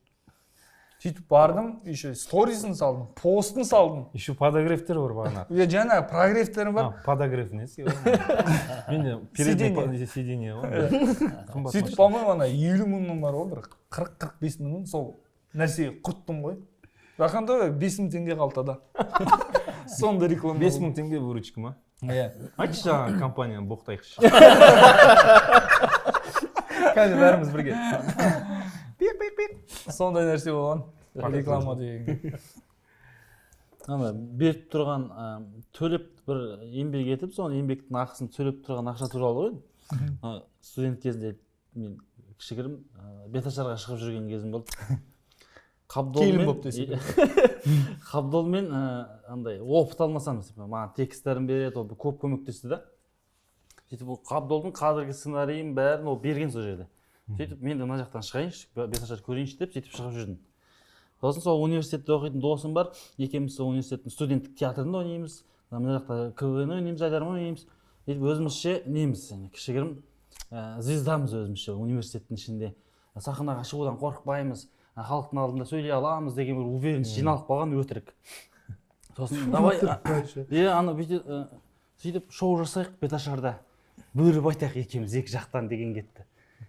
Сөйтіп бардым, еще сторисін салдым, постын салдым. Еще подогревтер бар бағана. Жаңа прогревтерім бар. Подогрев несі? Менде передний сиденье ғой. Сөйтіп по-моему ана 50 мыңның бар ғой, бір 40-45 мыңның сол нәрсеге құрттым ғой. Рақанда 5 мың теңге қалтада. Сонда реклама. 5 мың теңге выручка ма? Иә. Айтшы жаңа компанияны боқтайықшы. Қазір бәріміз бірге. Сондай нәрсе болған. Реклама деген. Ана беріп тұрған төлеп бір еңбек етіп, соны еңбектің ақысын төлеп тұрған ақша туралы ғой. Студент кезінде мен кішігірім беташарға шығып жүрген кезім болды. Келім болып десек. Қабдолмен андай опыт алмасамыз, маған тексттерін береді, ол көп көмектесті да. Сөйтіп ол Қабдолдың қазіргі сценарийін бәрін ол берген сол жерде. Сөйтіп мен де мына жақтан шығайыншы, беташар көрейінші деп сөйтіп шығып жүрдім. Сосын сол университетте оқитын досым бар, екеуміз сол университеттің студенттік театрында ойнаймыз, мына жақта КВН ойнаймыз, жайдарма ойнаймыз. Сөйтіп өзімізше неміз, кішігірім звездамыз өзімізше университеттің ішінде. Сахнаға шығудан қорықпаймыз, халықтың алдында сөйлей аламыз деген бір уверенность жиналып қалған өтірік. Сосын давай, ана бүйтіп сөйтіп шоу жасайық беташарда. Бөліп айтайық екеуміз екі жақтан деген кетті.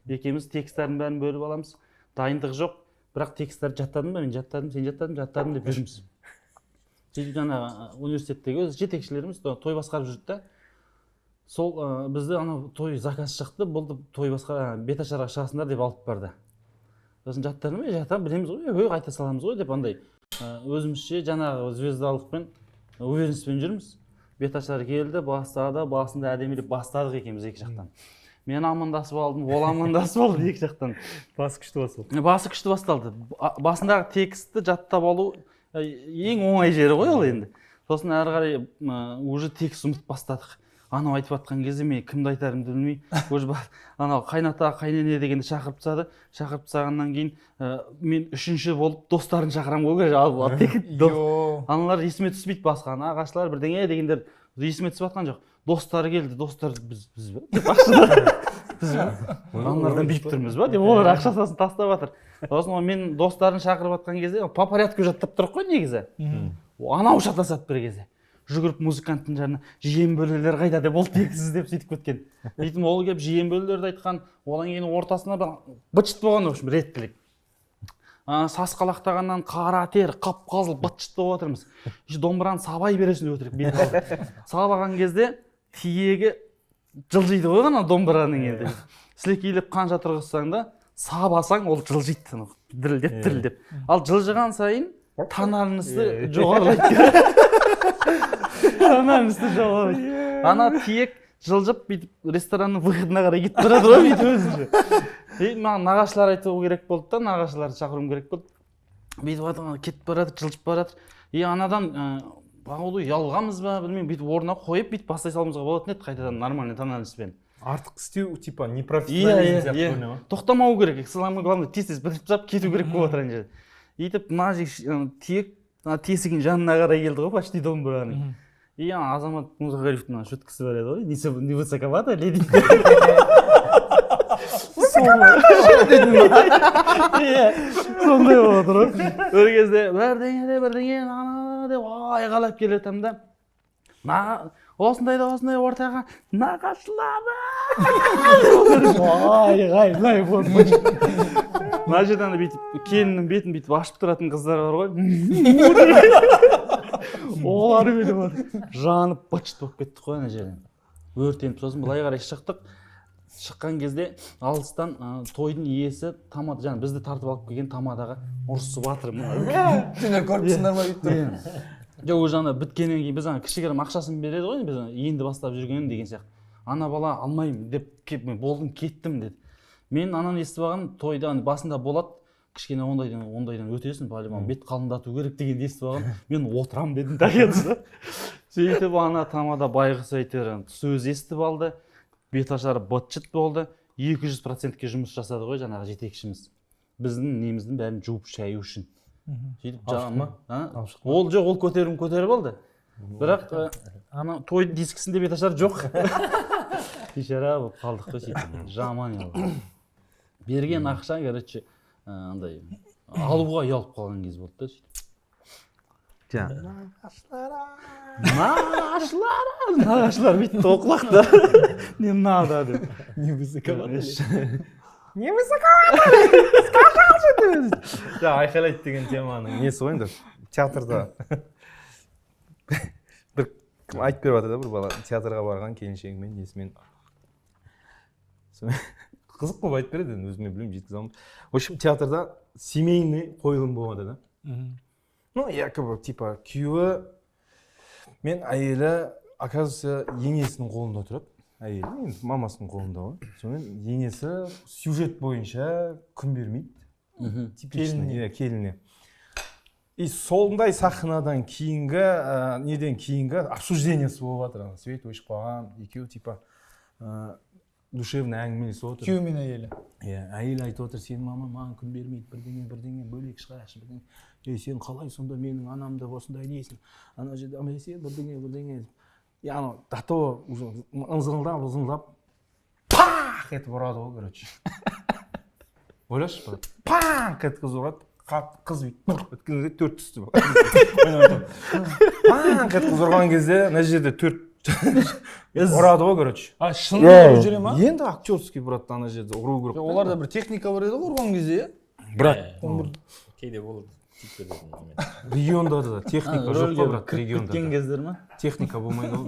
Екеуміз тексттерін бәрін бөліп аламыз. Дайындық жоқ, бірақ тексттерді жаттадым ба, мен жаттадым, сен жаттадым деп жүрміз. Сөйтіп жаңа университеттегі өз жетекшілеріміз той басқарып жүрді да. Сол бізді ана той заказ шықты, болды той беташарға шығасыңдар деп алып барды. сосын жаттадым жатамын білеміз ғой қайта саламыз ғой деп андай өзімізше жаңағы звездалықпен уверенностьпен жүрміз. Беташар келді, бастады, басында әдемілеп бастадық екенбіз екі жақтан. Мен амандасып алдым, ол амандасып алды екі жақтан. Басы күшті басталды. Басы күшті басталды. Басындағы текстті жаттап алу ең оңай жері ғой ол енді. Сосын әрі қарай уже текст ұмытып бастадық. Анау айтып жатқан кезде мен кімді айтарымды білмей, уже анау қайната, қайнене дегенді шақырып тастады. Шақырып тастағаннан кейін мен үшінші болып достарын шақырамын ғой. Аналар есіме түспейді басқа. Ағашылар бірдеңе дегендер есіме түсіп жатқан жоқ. Достары келді, достар біз бе? Деп ақшадан аналардан биіп тұрмыз ба? Деп олар ақшасын тастап жатыр. Сосын мен достарын шақырып жатқан кезде по порядку жаттап тұрық қой негізі. Анау шатасады бір кезде. Жүгіріп музыканттың жанына жиен бөлелер қайда деп ол тексіз деп сөйтіп кеткен. Сөйтіп ол келіп жиен бөлелерді айтқан, одан кейін ортасына быт-шыт болған, в общем, реттілік. Сасқалақтағаннан қара тер, қап-қызыл быт-шыт болып отырмыз. Домбыраны сабай бересің өтірік бетін алып. Сабаған кезде тиегі жылжиды ғой ғана домбыраның енді. Сілекейлеп қанша тұрғызсаң да, сабасаң ол жылжиды, дірілдеп. Ал жылжыған сайын тональності жоғарылайды. Тональності жоғарылайды. Ана тиек жылжып бүйтіп ресторанның выходына қарай кетіп тұрады ғой бүйтіп өзінше. Маған нағашылар айтуы керек болды да, нағашыларды шақыруым керек болды. Бүйтіп кетіп баратыр, жылжып баратыр. Анадан бағуды ұялғанбыз ба, білмеймін, бүйтіп орнына қойып, бүйтіп бастай салуымызға болатын еді қайтадан нормальный тональностьпен. Артық істеу типа непрофессионализм сияқты көрінеді ма? Тоқтамау керек. Самое главное, тез-тез бітіріп тастап кету керек болып отыр ана жерде. Етіп мына тиек тесігін жанына қарай келді ғой, почти домбыраның. Азамат Музағалиевтің шуткасы бар еді ғой, не высоковато ли дейді. Сондай болып отыр ғой. Бір кезде бірдеңе деп айғалап келе жатамын да. Осындай ортаға нағашылары. Айғайлай болды. Мына жерден бүйтіп келіннің бетін бүйтіп ашып тұратын қыздар бар ғой. Олар келіп жанып быт-шыт болып кеттік қой ана жерден. Өртеніп сосын былай қарай шықтық. Шыққан кезде алыстан тойдың иесі тамада, жаңа бізді тартып алып келген тамадаға ұрысып жатыр. Сендер көріпсіңдер ма бүйтіп? Жоқ, ол жаңа біткеннен кейін біз кішігірім ақшасын береді ғой, біз енді бастап жүргенім деген сияқты. Ана бала алмаймын деп мен болдым кеттім деді. Мен ананы естіп алған тойда басында болады, кішкене ондайдан өтесің, по-любому бет қалыңдату керек дегенді естіп алған. Мен отырам дедім тағенсі. Сөйтіп ана тамада байғұс әйтеуір сөз естіп алды, бет ашары быт-шыт болды. 200%-ке жұмыс жасады ғой жаңағы жетекшіміз. Біздің неміздің бәрін жуып шаю үшін. Сөйтіп жаңа ол жоқ, ол көтеріп алды. Бірақ ана той дискісінде бет ашар жоқ. Бейшара болып қалдық қой сөйтіп. Жаман ел. Берген ақша, короче, андай алуға ұялып қалған кез болды да сөйтіп. Нағашылар бүйтіп тоқылақты. Не надо деп. Не высоковато. Айқайлайды деген теманың несі ғой енді театрда бір кім айтып беріп жатыр да, бір бала театрға барған келіншегімен несімен қызық болып айтып береді, өзіме білмеймін, жеткізе алмаймын. В общем, театрда семейный қойылым болады да. Ну, якобы типа күйеуі мен әйелі, оказывается, енесінің қолында тұрады. Әйелі мамасының қолында ғой. Сонымен енесі сюжет бойынша күн бермейді. Типичный келіне. И сондай сахнадан кейінгі, неден кейінгі обсуждениесі болып жатыр. Свет өшіп қалған, екеуі типа душевный әңгімелесіп отыр. Күйеу мен әйелі. Әйел айтып отыр, сенің мамаң маған күн бермейді, бірдеңе бөлек шығаршы, бірдеңе. Сен қалай сонда менің анамды осындай дейсің? Ана жерде сен бірдеңе. Яғни дато ызыңылдап пах етіп ұрады ғой, короче. Ойлашы ба? Пах еткізіп ұрады. Қыз өткізгенде 4 түсті ба? Пах еткізіп ұрған кезде мына жерде 4 ұрады ғой, короче. Шынымен жүре ма? Енді актерский брат ана жерде ұру керек. Оларда бір техника бар еді ғой ұрған кезде, брат. Кейде болады. Регионда да техника жоқ қой, брат, регионда. Кеткен кездер ма? Техника болмайды ғой.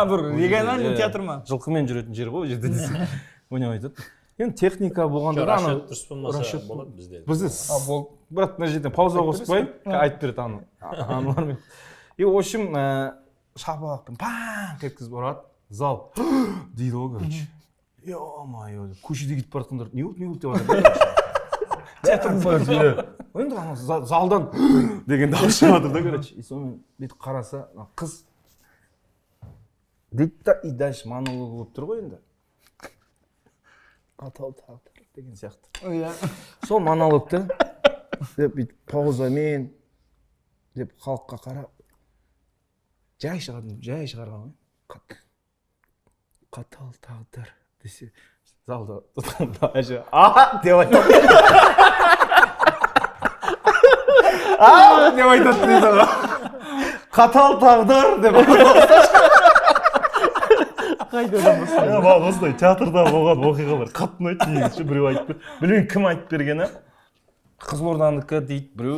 бір региональный театр ма? Жылқымен жүретін жер ғой, жерде десе. Ойнап айтады. енді техника болғанда да ана дұрыс болмаса болады бізде. бізде Бол. брат мына жерден пауза қосып қояйын айтып береді ануармен и в общем шапалақпен панк еткізіп ұрады зал дейді ғой короче е-мое көшеде кетіп бара жатқандар не болды деп жатыр енді ана залдан деген дауыс шығып жатыр да короче и сонымен бүйтіп қараса қыз дейді да и дальше монолог болып тұр ғой енді қатал тағдыр деген сияқты сол монологты деп бүйтіп паузамен деп халыққа қарап жай шығарған ғой қатал тағдыр десе залда әже деп айтады деп айтады дейді ғой қатал тағдыр деп маған осындай театрда болған оқиғалар қатты ұнайды негізі біреу айтып білмеймін кім айтып бергені қызылорданікі дейді біреу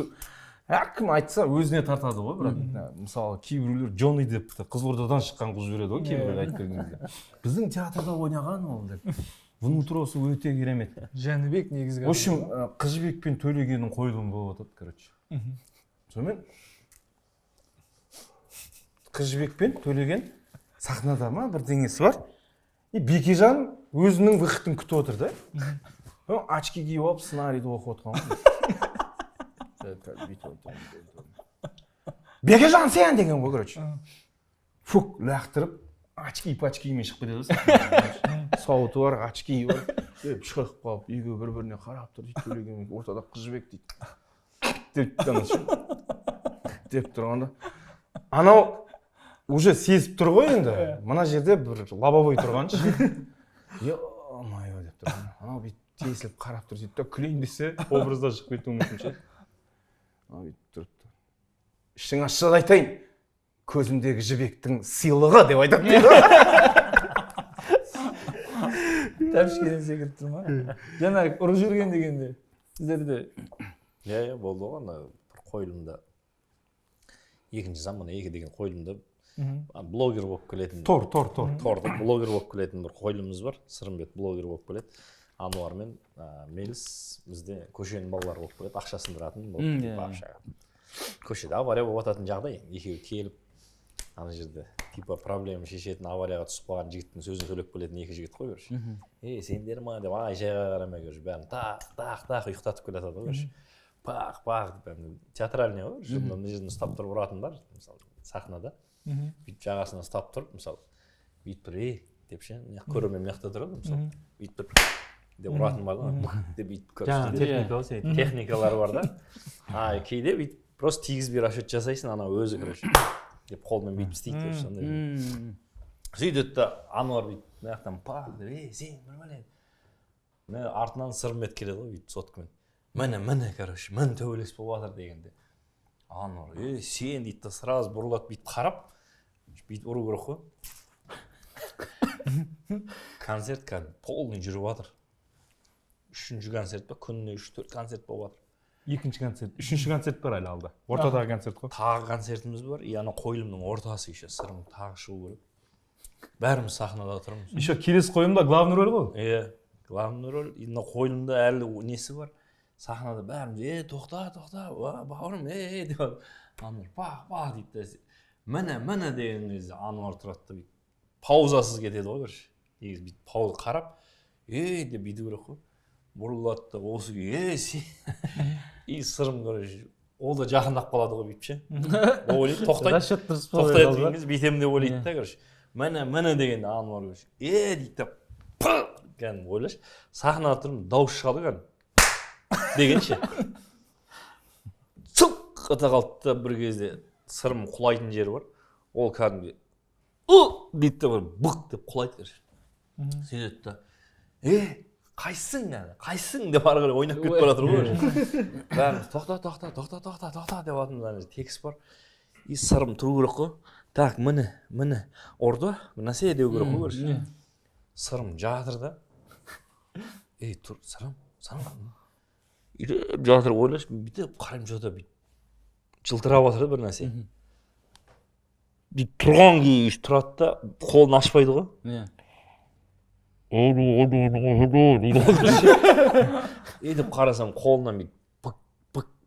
кім айтса өзіне тартады ғой бірақ мысалы кейбіреулер джонни деп қызылордадан шыққан қыз жібереді ғой кейбіреулер айтып берген кезде біздің театрда ойнаған ол деп внутросы өте керемет Жәнібек негізгі в общем қыз жібек пен төлегеннің қойылымы болып жатады короче сонымен қыз жібек пен төлеген сахнада ма бірдеңесі бар и Бекежан өзінің выходын күтіп отыр да очки киіп алып сценарийді оқып отқан ғой Бекежан сен деген ғой короче фук лақтырып очкимен шығып кетеді сауыты бар очки бар шығып қалып үйге бір біріне қарап тұр дейді төлеген ортада қыз жібек дейді деп тұрғанда анау уже сезіп тұр ғой енді мына жерде бір лобовой тұрғаншы е-мое деп тұр анау бүйтіп тесіліп қарап тұр дейді да күлейін десе образда шығып кетуі мүмкін ше бүйтіп тұрып ішің ашса айтайын көзімдегі жібектің сыйлығы деп айтады дейді тәпішкеден секіріп тұр ма жаңағы ұрып жүрген дегенде сіздерде иә болды ғой ана бір қойылымда екінші заман 2 деген қойылымда блогер болып келетін торда блогер болып келетін бір қойылымымыз бар сырымбет блогер болып келеді ануар мен меліс бізде көшенің балалары болып келеді ақша сындыратын көшеде авария болып жататын жағдай екеуі келіп ана жерде типа проблема шешетін аварияға түсіп қалған жігіттің сөзін сөйлеп келетін екі жігіт қой короче сендер ма деп ай жайға қарамай короче бәрін тақ ұйықтатып келе жатады ғой короче пақ деп театральный ғой мына жерден ұстап тұрып ұратындар мысалы сахнада бүйтіп жағасынан ұстап тұрып мысалы бүйтіп бір деп ше көрермен мына жақта тұрады мысалы бүйтіп бір деп ұратын бар ғой деп бүйтіп техникалары бар да кейде бүйтіп просто тигізбей расчет жасайсың анау өзі короче деп қолмен бүйтіп істейді сондай сөйтеді да ануар бүйтіп мына жақтан пақ деп сен бір бәле артынан сырымбет келеді ғой бүйтіп соткамен міне короче міне төбелес болып жатыр дегенде ануар сен дейді да сразу бұрылады бүйтіп қарап бүйтіп ұру керек қой концерт кәдімгі полный жүріп жатыр 3-ші концерт па күніне 3-4 концерт болып жатыр екінші концерт 3-ші концерт бар әлі алда ортадағы концерт қой тағы концертіміз бар и ана қойылымның ортасы еще сырым тағы шығу керек бәріміз сахнада тұрмыз еще келесі қойылымда главный роль ғой иә главный роль и мына қойылымда әлі несі бар сахнада бәріміз тоқта бауырым деп ануар пақ дейді да міне деген кезде ануар тұрады да бүйтіп паузасыз кетеді ғой короче негізі бүйтіп пауза қарап деп бүйту керек қой бұрылады да осы сен и сырым короче ол да жақындап қалады ғой бүйтіп ше ол ойлайды тоқтайды деген кезде бүйтемін деп ойлайды да короче міне дегенде ануар короче дейді да кәдімгі ойлашы сахнада тұрмын дауыс шығады кәдімгі деген ше сылқ ете қалды да бір кезде сырым құлайтын жері бар ол кәдімгі дейді да бір бұқ деп құлайды короче сөйтеді да қайсың деп ары қарай ойнап кетіп бара жатыр ғой бәріміз тоқта деп жатырмыз текст бар и сырым тұру керек қой так міне ұрды нәрсе деу керек қой короче сырым жатыр да тұр сырым жатыр ойлашы бүйтіп қараймын жоқта бүйтіп жылтырап жатыр да бір нәрсе бүйтіп тұрған күйі тұрады да қолын ашпайды ғой деп қарасам қолынан бүйтіп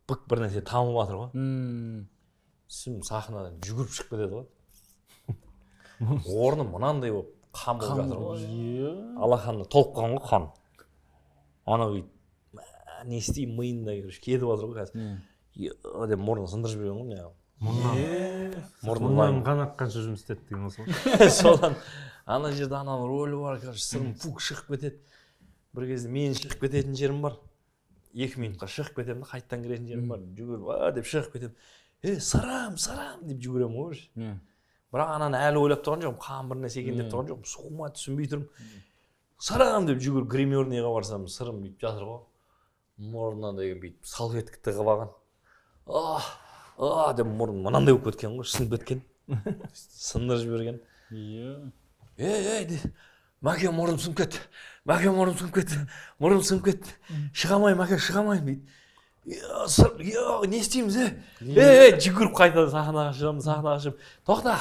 бык бір нәрсе тамып жатыр ғой. Сім сахнадан жүгіріп шығып кетеді ғой. Орны мынандай болып қан болып жатыр ғой. Алақаны толып қалған ғой қан. Анау не істеймін миында кетіп жатыр ғой қазір. Деп мұрнын сындырып жіберген ғой мына. Мұрнынан қан аққанша жұмыс істеді деген осы ғой. Содан ана жерде ананың рөлі бар, сырым пук шығып кетеді. Бір кезде мен шығып кететін жерім бар. 2 минутқа шығып кетемін да, қайттан кіретін жерім бар. Жүгіріп деп шығып кетемін. Сырым деп жүгіремін ғой. Бірақ ананы әлі ойлап тұрған жоқпын, қан бір нәрсе екен деп тұрған жоқпын. Суыма түсінбей тұрмын. Сырым деп жүгіріп гримерныйға барсам, сырым бүйтіп жатыр ғой. Мұрнынан деген бүйтіп салфетка тығып алған. Деп мұрын мынандай болып кеткен ғой, сынып кеткен. Сындырып жіберген. Мәке мұрным сынып кетті. Мұрным сынып кетті. Шыға алмаймын, мәке, шыға алмаймын дейді. Не істейміз, жүгіріп қайтадан сахнаға шығып, тоқта,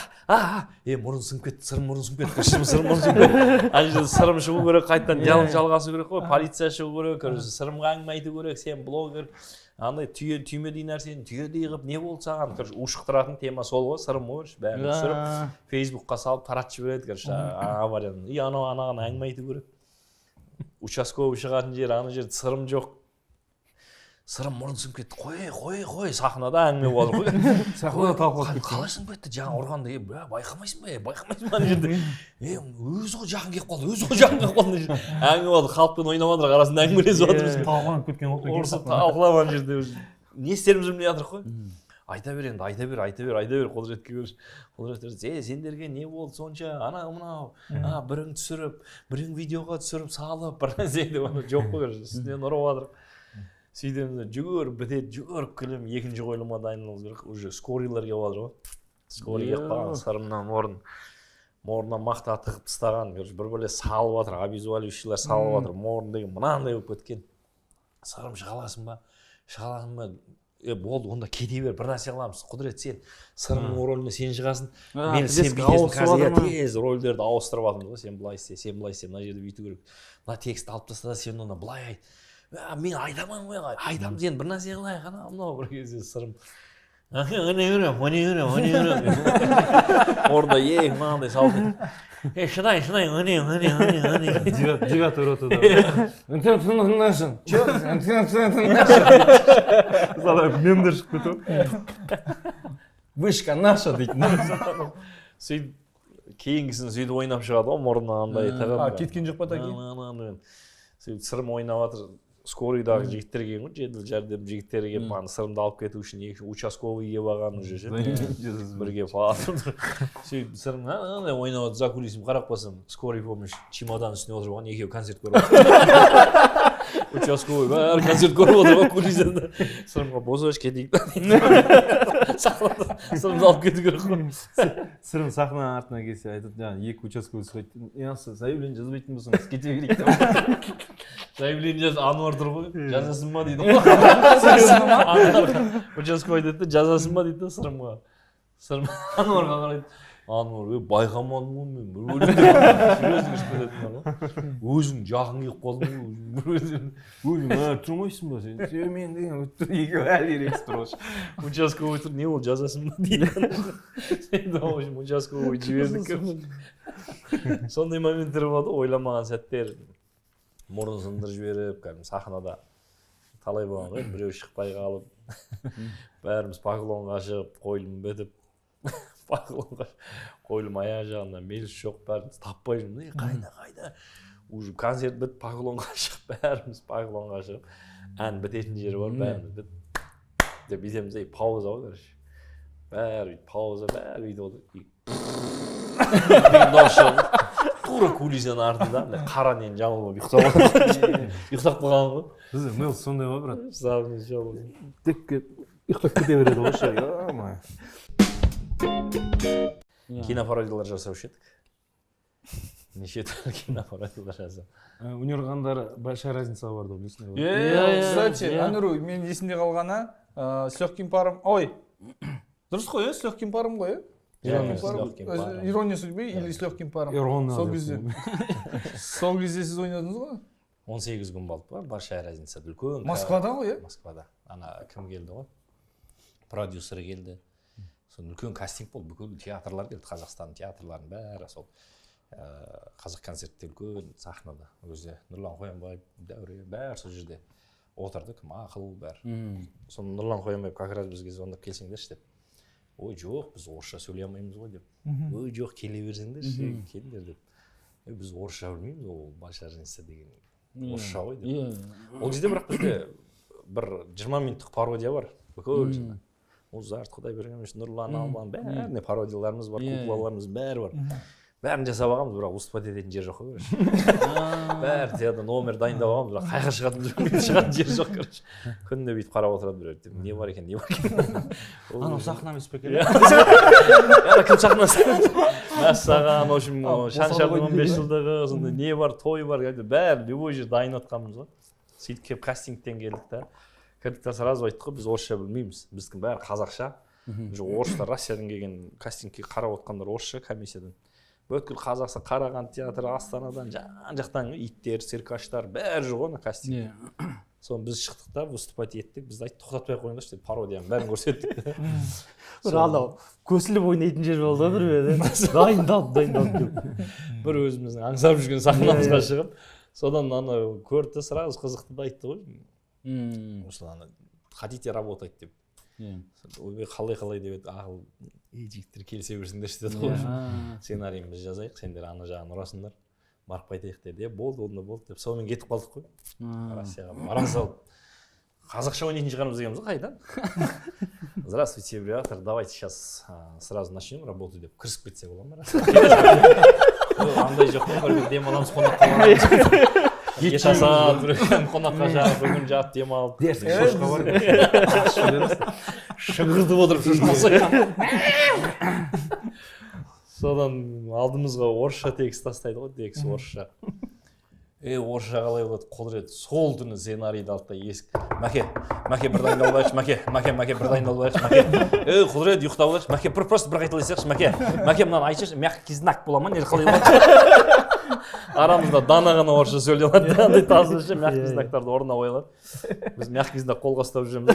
мұрын сынып кетті, сырым мұрын сынып кетті. Ана жерде сырым шығу керек, қайтадан жалғасу керек қой, полиция шығу керек, сырымға әңгіме айту керек, сен блогер. Андай түймедей нәрсені түйедей қылып не болды саған? Ушықтыратын тема сол ғой, сырым ғой, бәрін түсіріп, Фейсбукқа салып таратып жібереді, аварияны. Анаған әңгіме айту керек. Участковый шығатын жер, ана жерде сырым жоқ. Сырым мұрын сынып кетті, қой, сахнада әңгіме болды ғой. Сахнада талқылап кетті. Қалай сынып кетті, жаңа ұрғанда, байқамайсың ба ана жерде. Өзі ғой жақын келіп қалды, әңгіме болды, халықпен ойнап жатыр, арасында әңгімелесіп жатырмыз. Талқыланып кеткен ғой. Орысы талқылап ана жерде не істерімізді білмей жатырмық қой. Айта бер енді, айта бер, Құдіретке көріш. Құдірет, сендерге не болды сонша, мынау, бірің түсіріп, бірің видеоға түсіріп, салып, бір нәрсе деп жоқ қой, үстінен ұрып жатыр. Сөйтеміз, жүгіріп бітеді, жүгіріп келем, екінші қойылымға дайындалуымыз керек, уже скорыйлар келіп жатыр ғой. Скорый келіп қалған, сырымнан мұрнынан мақта тығып тастаған, бір бөле салып жатыр, обезболивающийлар салып жатыр, мұрын деген мынандай болып кеткен. Сырым шығаласың ба? Болды, онда кете бер, бір нәрсе қыламыз. Құдірет, сен сырымның рөліне сен шығасың, мен сен бүйтесің, қазір тез рөлдерді ауыстырып жатырмыз ғой, сен былай істе, мына жерде бүйту керек. Мына текстті алып таста да сен онда былай айт. Мен айтамын ғой, айтамын сен бір нәрсе қылайық, мынау бір кезде сырым. Өне көрем. Орда мынандай салып. Шыдай, өне. 9-й ротада. Мемдер шығып кетіп. Вышка наша дейді. Сөйтіп, кейінгісін сөйтіп ойнап шығады ғой, мұрнына андай тығып. Кеткен жоқ па та кейін? Сөйтіп сырым ойнап жатыр. Скорыйдағы жігіттер келген ғой, жедел жәрдем жігіттері келіп, сырымды алып кету үшін участковый келіп алған уже бірге фалатып тұр. Сөйтіп сырым ойнап жатыр, за кулисім қарап қалсам, скорый помощь чемодан үстіне отырып алған, екеуі концерт көріп отыр. Участковый бәрі концерт көріп отыр ғой кулисінде. Сырымға босаш кетейік. Сырымды алып кету керек қой. Сырым сахнаның артына келсе айтады, жаңағы 2 участковый сұрайды, заявление жазбайтын болсаңыз кете берейік деп. Заявление Ануар тұр ғой, жазасың ба дейді. Участковый айтады, жазасың ба дейді сырымға. Сырым Ануарға қарайды. Ануар, байқамадым ғой мен, бір өлімдер өзің ішіп кететін бар ғой. Өзің жақын келіп қалдың ғой, өзің тұрмайсың ба сен? Мен деген екеуі әлі ерекс тұр ғой. Участковый тұр, не ол жазасың ба дейді. Участковый жібердік. Сондай моменттер болады, ойламаған сәттер. Мұрын сындырып жіберіп, сахнада талай болған ғой, біреу шықпай қалып, бәріміз поклонға шығып, қойылым бітіп, қойылым аяқ жағында меліс жоқ, бәріміз таппай жүрміз, қайда, уже концерт бітіп, поклонға шығып, бәріміз поклонға шығып, ән бітетін жері бар, бәріміз бітіп, деп бүйтеміз, пауза ғой, короче, бәрі пауза, бәрі бүйтіп отыр, тура кулисаның артында қара нені жамылып ұйықтап қалған ғой. Бізде мел сондай ғой, брат. Сағыныз жауыз. Депке ұйықтап кете береді ғой ше. Кинопародиялар жасаушы едік. Неше түрлі кинопародиялар жасап. Өнерғандар большая разница бар да, білесің бе? Кстати, Ануру, мен есімде қалғаны, с легким паром, ой, дұрыс қой, с легким паром ғой, ирония судьбы или с легким паром? Ирония Сол деп кезде. Сол кезде сіз ойнадыңыз ғой? 18 күн болды ба, Большая разница, үлкен. Москвада ғой, иә? Москвада. Ана кім келді ғой? Продюсер келді. Сол үлкен кастинг болды, бүкіл театрлар келді, Қазақстан театрларының бәрі сол қазақ концертте үлкен сахнада. Өзі Нұрлан Қоянбаев, Дәуре, бәрі сол жерде отырды, кім ақыл бәрі. Сол Нұрлан Қоянбаев как раз бізге звондап келсеңдерші деп. Ой, жоқ, біз орысша сөйлей алмаймыз ғой деп. Ой, жоқ, келе берсеңдерші, келіңдер деп. Біз орысша білмейміз, ол Большая разница деген орысша ғой деп. Ол кезде бірақ бізде бір 20 минуттық пародия бар. Бүкіл жинақ. Музарт, Құдай Бергенович, Нұрлан Алман, бәріне пародияларымыз бар, куклаларымыз бәрі бар. Бәрін жасап алғанбыз, бірақ выступать ететін жер жоқ қой. Бәрі театр номер дайындап алғанбыз, бірақ қайға шығатын жер жоқ, короче. Күнде бүйтіп қарап отырады біреу. Не бар екен, не бар екен. Анау сахна емес пе екен? Кім сахнасы? Мәссаған, в общем, Шаншардың 15 жылдығы, сондай не бар, той бар, бәрі любой жер дайын атқанбыз ғой. Сөйтіп келіп кастингтен келдік та. Кірдік сразу айттық қой, біз орысша білмейміз. Біздің бәрі қазақша. Орыстар Россиядан келген кастингке қарап отқандар орысша комиссиядан. Бүткіл қазақстан, Қарағанды театры, Астанадан, жан-жақтан иттер, циркаштар, бәрі жүр ғой кастинг. Соны біз шықтық та, выступать еттік. Біз айттық, тоқтатпай ақ қойыңдаршы деп пародияның бәрін көрсеттік. Бір анау көсіліп ойнайтын жер болды бір дайындалып деп. Бір өзіміздің аңсап жүрген сахнамызға шығып, содан ана көрді, сразу қызықты да айтты ғой. Осылай хотите работать деп. Ойбай қалай деп еді, ақыл жігіттер келісе берсіңдерші деді ғой. Сценарийімізді жазайық, сендер ана жағын ұрасыңдар, барып қайтайық деді. Болды, онда болды деп. Сонымен кетіп қалдық қой. Россияға бара салып. Қазақша ойнайтын шығармыз дегенбіз ғой, қайдан? Здравствуйте, ребята, давайте сейчас сразу начнем работу деп кірісіп кетсе бола ма? Андай жоқ қой, бір демаламыз қонаққа барамыз. Ет жасап, қонаққа жағып, бүгін жат демалып. Шошқа бар. Шығыртып отырып шошқасы. Содан алдымызға орысша текст тастайды ғой, текст орысша. Орысша қалай болады, Құдірет сол түні сценарийді алды да есік. Мәке бір дайындалып алайықшы, мәке бір дайындалып алайықшы, мәке. Құдірет ұйықтап алайықшы, мәке просто бір қайталайсайықшы, мәке мынаны айтшы, мягкий знак бола ма, не қалай болады? Арамызда дана ғана орысша сөйлей алады, андай тазы үшін мягкий знактарды орнына қоя алады. Біз мягкий знак қолға ұстап жүреміз.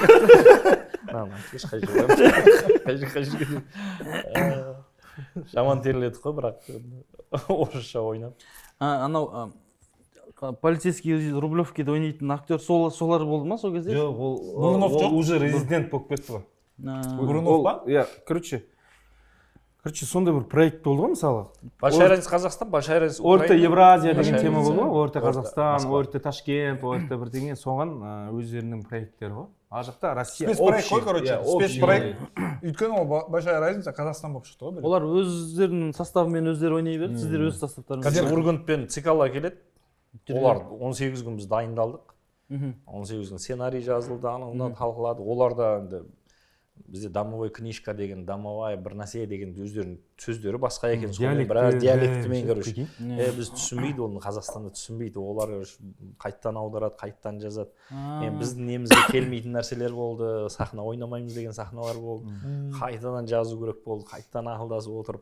Қай жерге жаман теріледік қой, бірақ орысша ойнап. Анау полицейский Рублевкеде ойнайтын актер солар болды ма сол кезде? Жоқ, ол уже резидент болып кетті ғой. Бурунов па? Иә, короче, сондай бір проект болды ғой, мысалы. Большая разница Қазақстан, Большая разница Украина. Орта Евразия деген тема болды ғой, Орта Қазақстан, Орта Ташкент, Орта бір деген, соған өздерінің проекттері ғой. Ар жақта Россия спецпроект қой, короче, спецпроект. Өйткені ол Большая разница Қазақстан болып шықты ғой. Олар өздерінің составымен өздері ойнай берді, сіздер өз составтарыңыз. Ургант пен Цикала келеді. Олар 18 күн біз дайындалдық. 18 күн сценарий жазылды, анауынан талқылады. Олар да бізде домовой книжка деген, домовая бір нәрсе деген өздерінің сөздері басқа екен. Біраз диалектімен, короче. Біз түсінбейді, оны Қазақстанда түсінбейді. Олар қайттан аударады, қайттан жазады. Біздің немізге келмейтін нәрселер болды, сахна ойнамаймыз деген сахналар болды. Қайтадан жазу керек болды, қайттан ақылдасып отырып.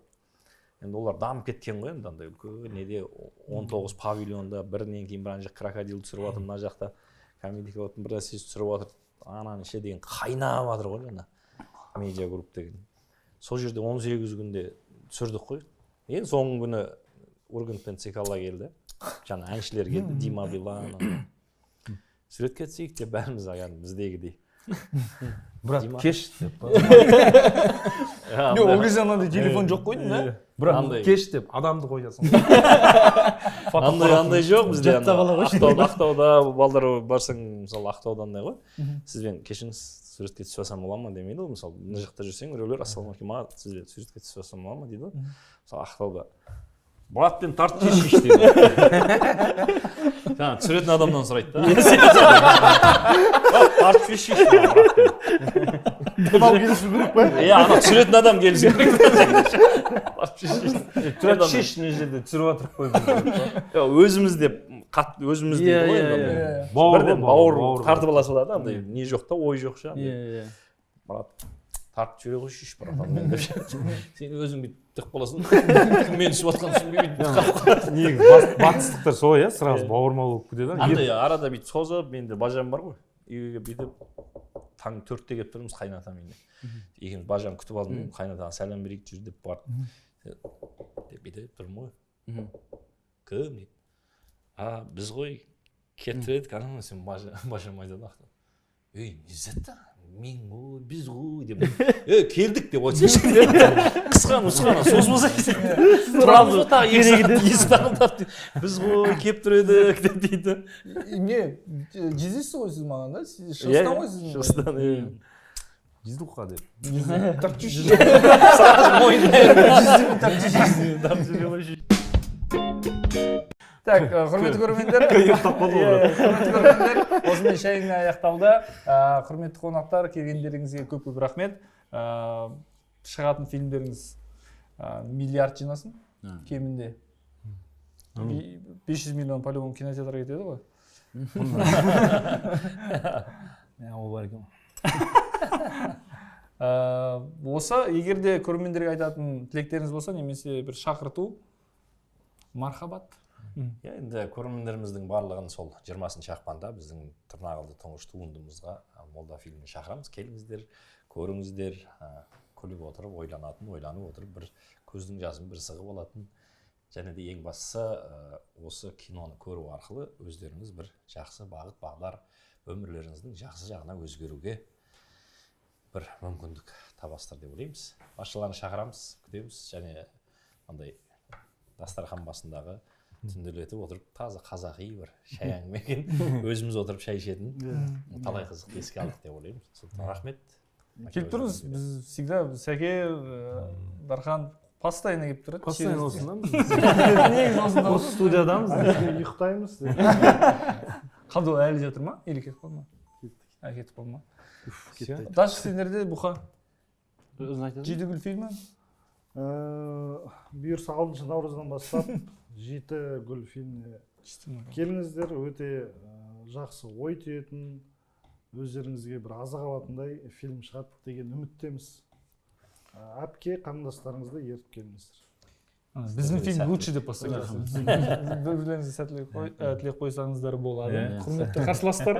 Енді олар дамып кеткен ғой, енді андай үлкен неде 19 павильонда бірінен кейін бір жақ крокодил түсіріп жатыр, мына жақта комедия болатын бір нәрсе түсіріп жатыр. Ананы ше деген қайнап жатыр ғой ана медиа групп деген. Сол жерде 18 күнде түсірдік қой. Ең соңғы күні Ургант пен Цикала келді. Жаңа әншілер келді, Дима Билан. Суретке түсейік деп бәріміз біздегідей. Брат, кеш деп. Ол кезде анандай телефон жоқ қойдың да? Брат, кеш деп адамды қоясың. Андай жоқ бізде. Ақтауда балдар барсаң, мысалы Ақтауда андай ғой. Сізбен кешіңіз суретке түсіп алсам бола ма демейді ғой. Мысалы мына жақта жүрсең біреулер ассалаумағалейкум, сізбен суретке түсіп алсам бола ма дейді ғой. Мысалы Ақтауда Бұратпен тарт кешейші дейді. Түсіретін адамнан сұрайды да. Тарт кешейші Бұратпен. Мынау келісу керек па? Ана түсіретін адам келісу керек. Тұрат шеш мына жерде түсіріп жатырық қой. Өзіміз деп, өзіміз дейді ғой. Бірден бауыр тартып ала салады, андай не жоқ та, ой жоқ ша. Мұрат, тартып жібере қойшы братан мен деп сен өзің бүйтіп тық боласың мен түсіп жатқан түсінбей бүйтіп негізі батыстықтар солай иә сразу бауырмал болып кетеді андай арада бүйтіп созып менде бажам бар ғой үйге бүйтіп таң 4-те келіп тұрмыз қайнатам үйіне екеуміз бажаны күтіп алдым қайнатаға сәлем берейік жүр деп бардым деп бүйтіп тұрмын ғой кім дейді біз ғой кетіп едік ана сен бажам айтады ей не зат мен ғой біз ғой деп келдік деп айтсайшы қысқаны созбаса тұрамыз ғой тағы есік тағылдап біз ғой келіп тұр едік деп дейді не жездесіз ғой сіз маған да шығыстан ғой сіз шығыстан жездуха деп так құрметті көрермендер құрметті көрермендер осындай шайын аяқталды құрметті қонақтар келгендеріңізге көп рахмет шығатын фильмдеріңіз миллиард жинасын кемінде 500 миллион по-любому кинотеатрға кетеді ғой ол бар екен осы егерде көрермендерге айтатын тілектеріңіз болса немесе бір шақырту мархабат енді көрермендеріміздің барлығын сол 20 ақпанда біздің тырнақалды тұңғыш туындымызға молда фильміне шақырамыз келіңіздер көріңіздер күліп отырып ойланып отырып бір көздің жасын бір сығып алатын және де ең бастысы осы киноны көру арқылы өздеріңіз бір жақсы бағыт бағдар өмірлеріңіздің жақсы жағына өзгеруге бір мүмкіндік табасыздар деп ойлаймыз басшыларны шақырамыз күтеміз және андай дастархан басындағы түнделетіп отырып таза қазақи бір шай әңгімемен өзіміз отырып шай ішетін талай қызықты еске алдық деп ойлаймын сондықтан рахмет келіп тұрыңыз біз всегда сәке дархан постоянно келіп тұрады постоянно осында негізі осында осы студиядамыз ұйықтаймыз қалды ол әлі жатыр ма или кетіп қалды ма кетіп қалды ма даже сендерде бұқа өзің айтасың жетігүл фильмі бұйырса 6 наурыздан бастап жеті гүл фильміне келіңіздер өте жақсы ой түйетін өздеріңізге бір азық алатындай фильм шығады деген үміттеміз әпке қарындастарыңызды ертіп келіңіздер біздің фильм лучше деп бастаймыз бір-бірлеріңізге сәттілік тілек қойсаңыздар болады құрметті қарсыластар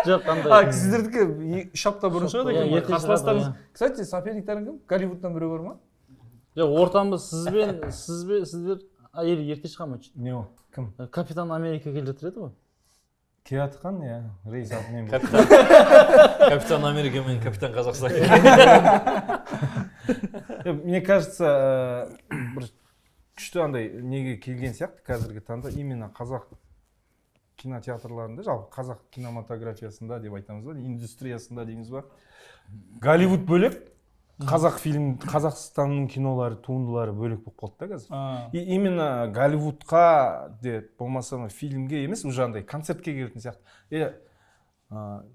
жоқ қандай сіздердікі 3 апта бұрын шығады екен қарсыластарыңыз кстати соперниктерің кім голливудтан біреу бар ма жоқ ортамыз сіздер или ерте шыға ма не ол кім капитан америка келе жатыр еді ғой келе жатқан иә рейс атымен капитан америка мен капитан қазақстан мне кажется бір күшті андай неге келген сияқты қазіргі таңда именно қазақ кинотеатрларында жалпы қазақ кинематографиясында деп айтамыз ба индустриясында дейміз ба голливуд бөлек қазақ фильм қазақстанның кинолары туындылары бөлек болып қалды да қазір и именно голливудқа деп болмаса фильмге емес уже андай концертке келетін сияқты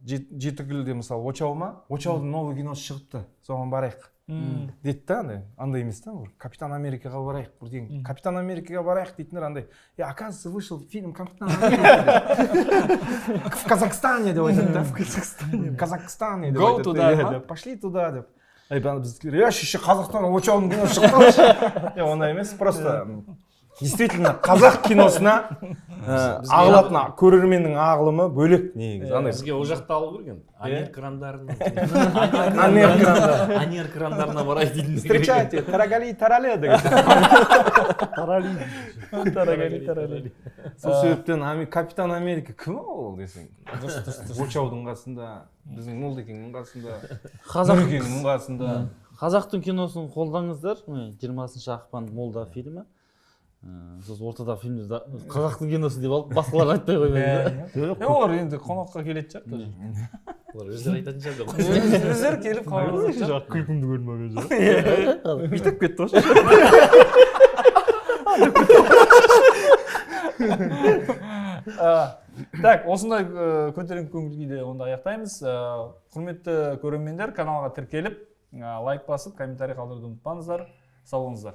жетігүлде мысалы очаудың новый киносы шығыпты соған барайық дейді да андай емес та капитан америкаға барайық бірдеңе капитан америкаға барайық дейтіндер андай оказывается вышел фильм капитан америка в Казахстане деп айтады да в Казахстане деп айтады пошли туда деп біз еще Қазақстан очаудың киносы шықты ондай емес просто действительно қазақ киносына ағылатын көрерменнің ағылымы бөлек негізі бізге ол жақта алу керек енді анер крандарына барайық дейтін встречайте тарагали тарале деген тарали сол себептен капитан америка кім ол десең очаудың қасында біздің молдекеңнің қасында нұрекеңнің қасында қазақтың киносын қолдаңыздар 20 ақпан молда фильмі сосын ортадағы фильмде қазақтың киносы деп алып басқалар айтпай қоймайды олар енді қонаққа келетін шығар олар өздері айтатын шығар өздері келіп хабарласатын шығар күлкімді көрмеген жоқ бүйтіп кетті ғой так осындай көтеріңкі көңіл күйде онда аяқтаймыз құрметті көрермендер каналға тіркеліп лайк басып комментарий қалдыруды ұмытпаңыздар сау болыңыздар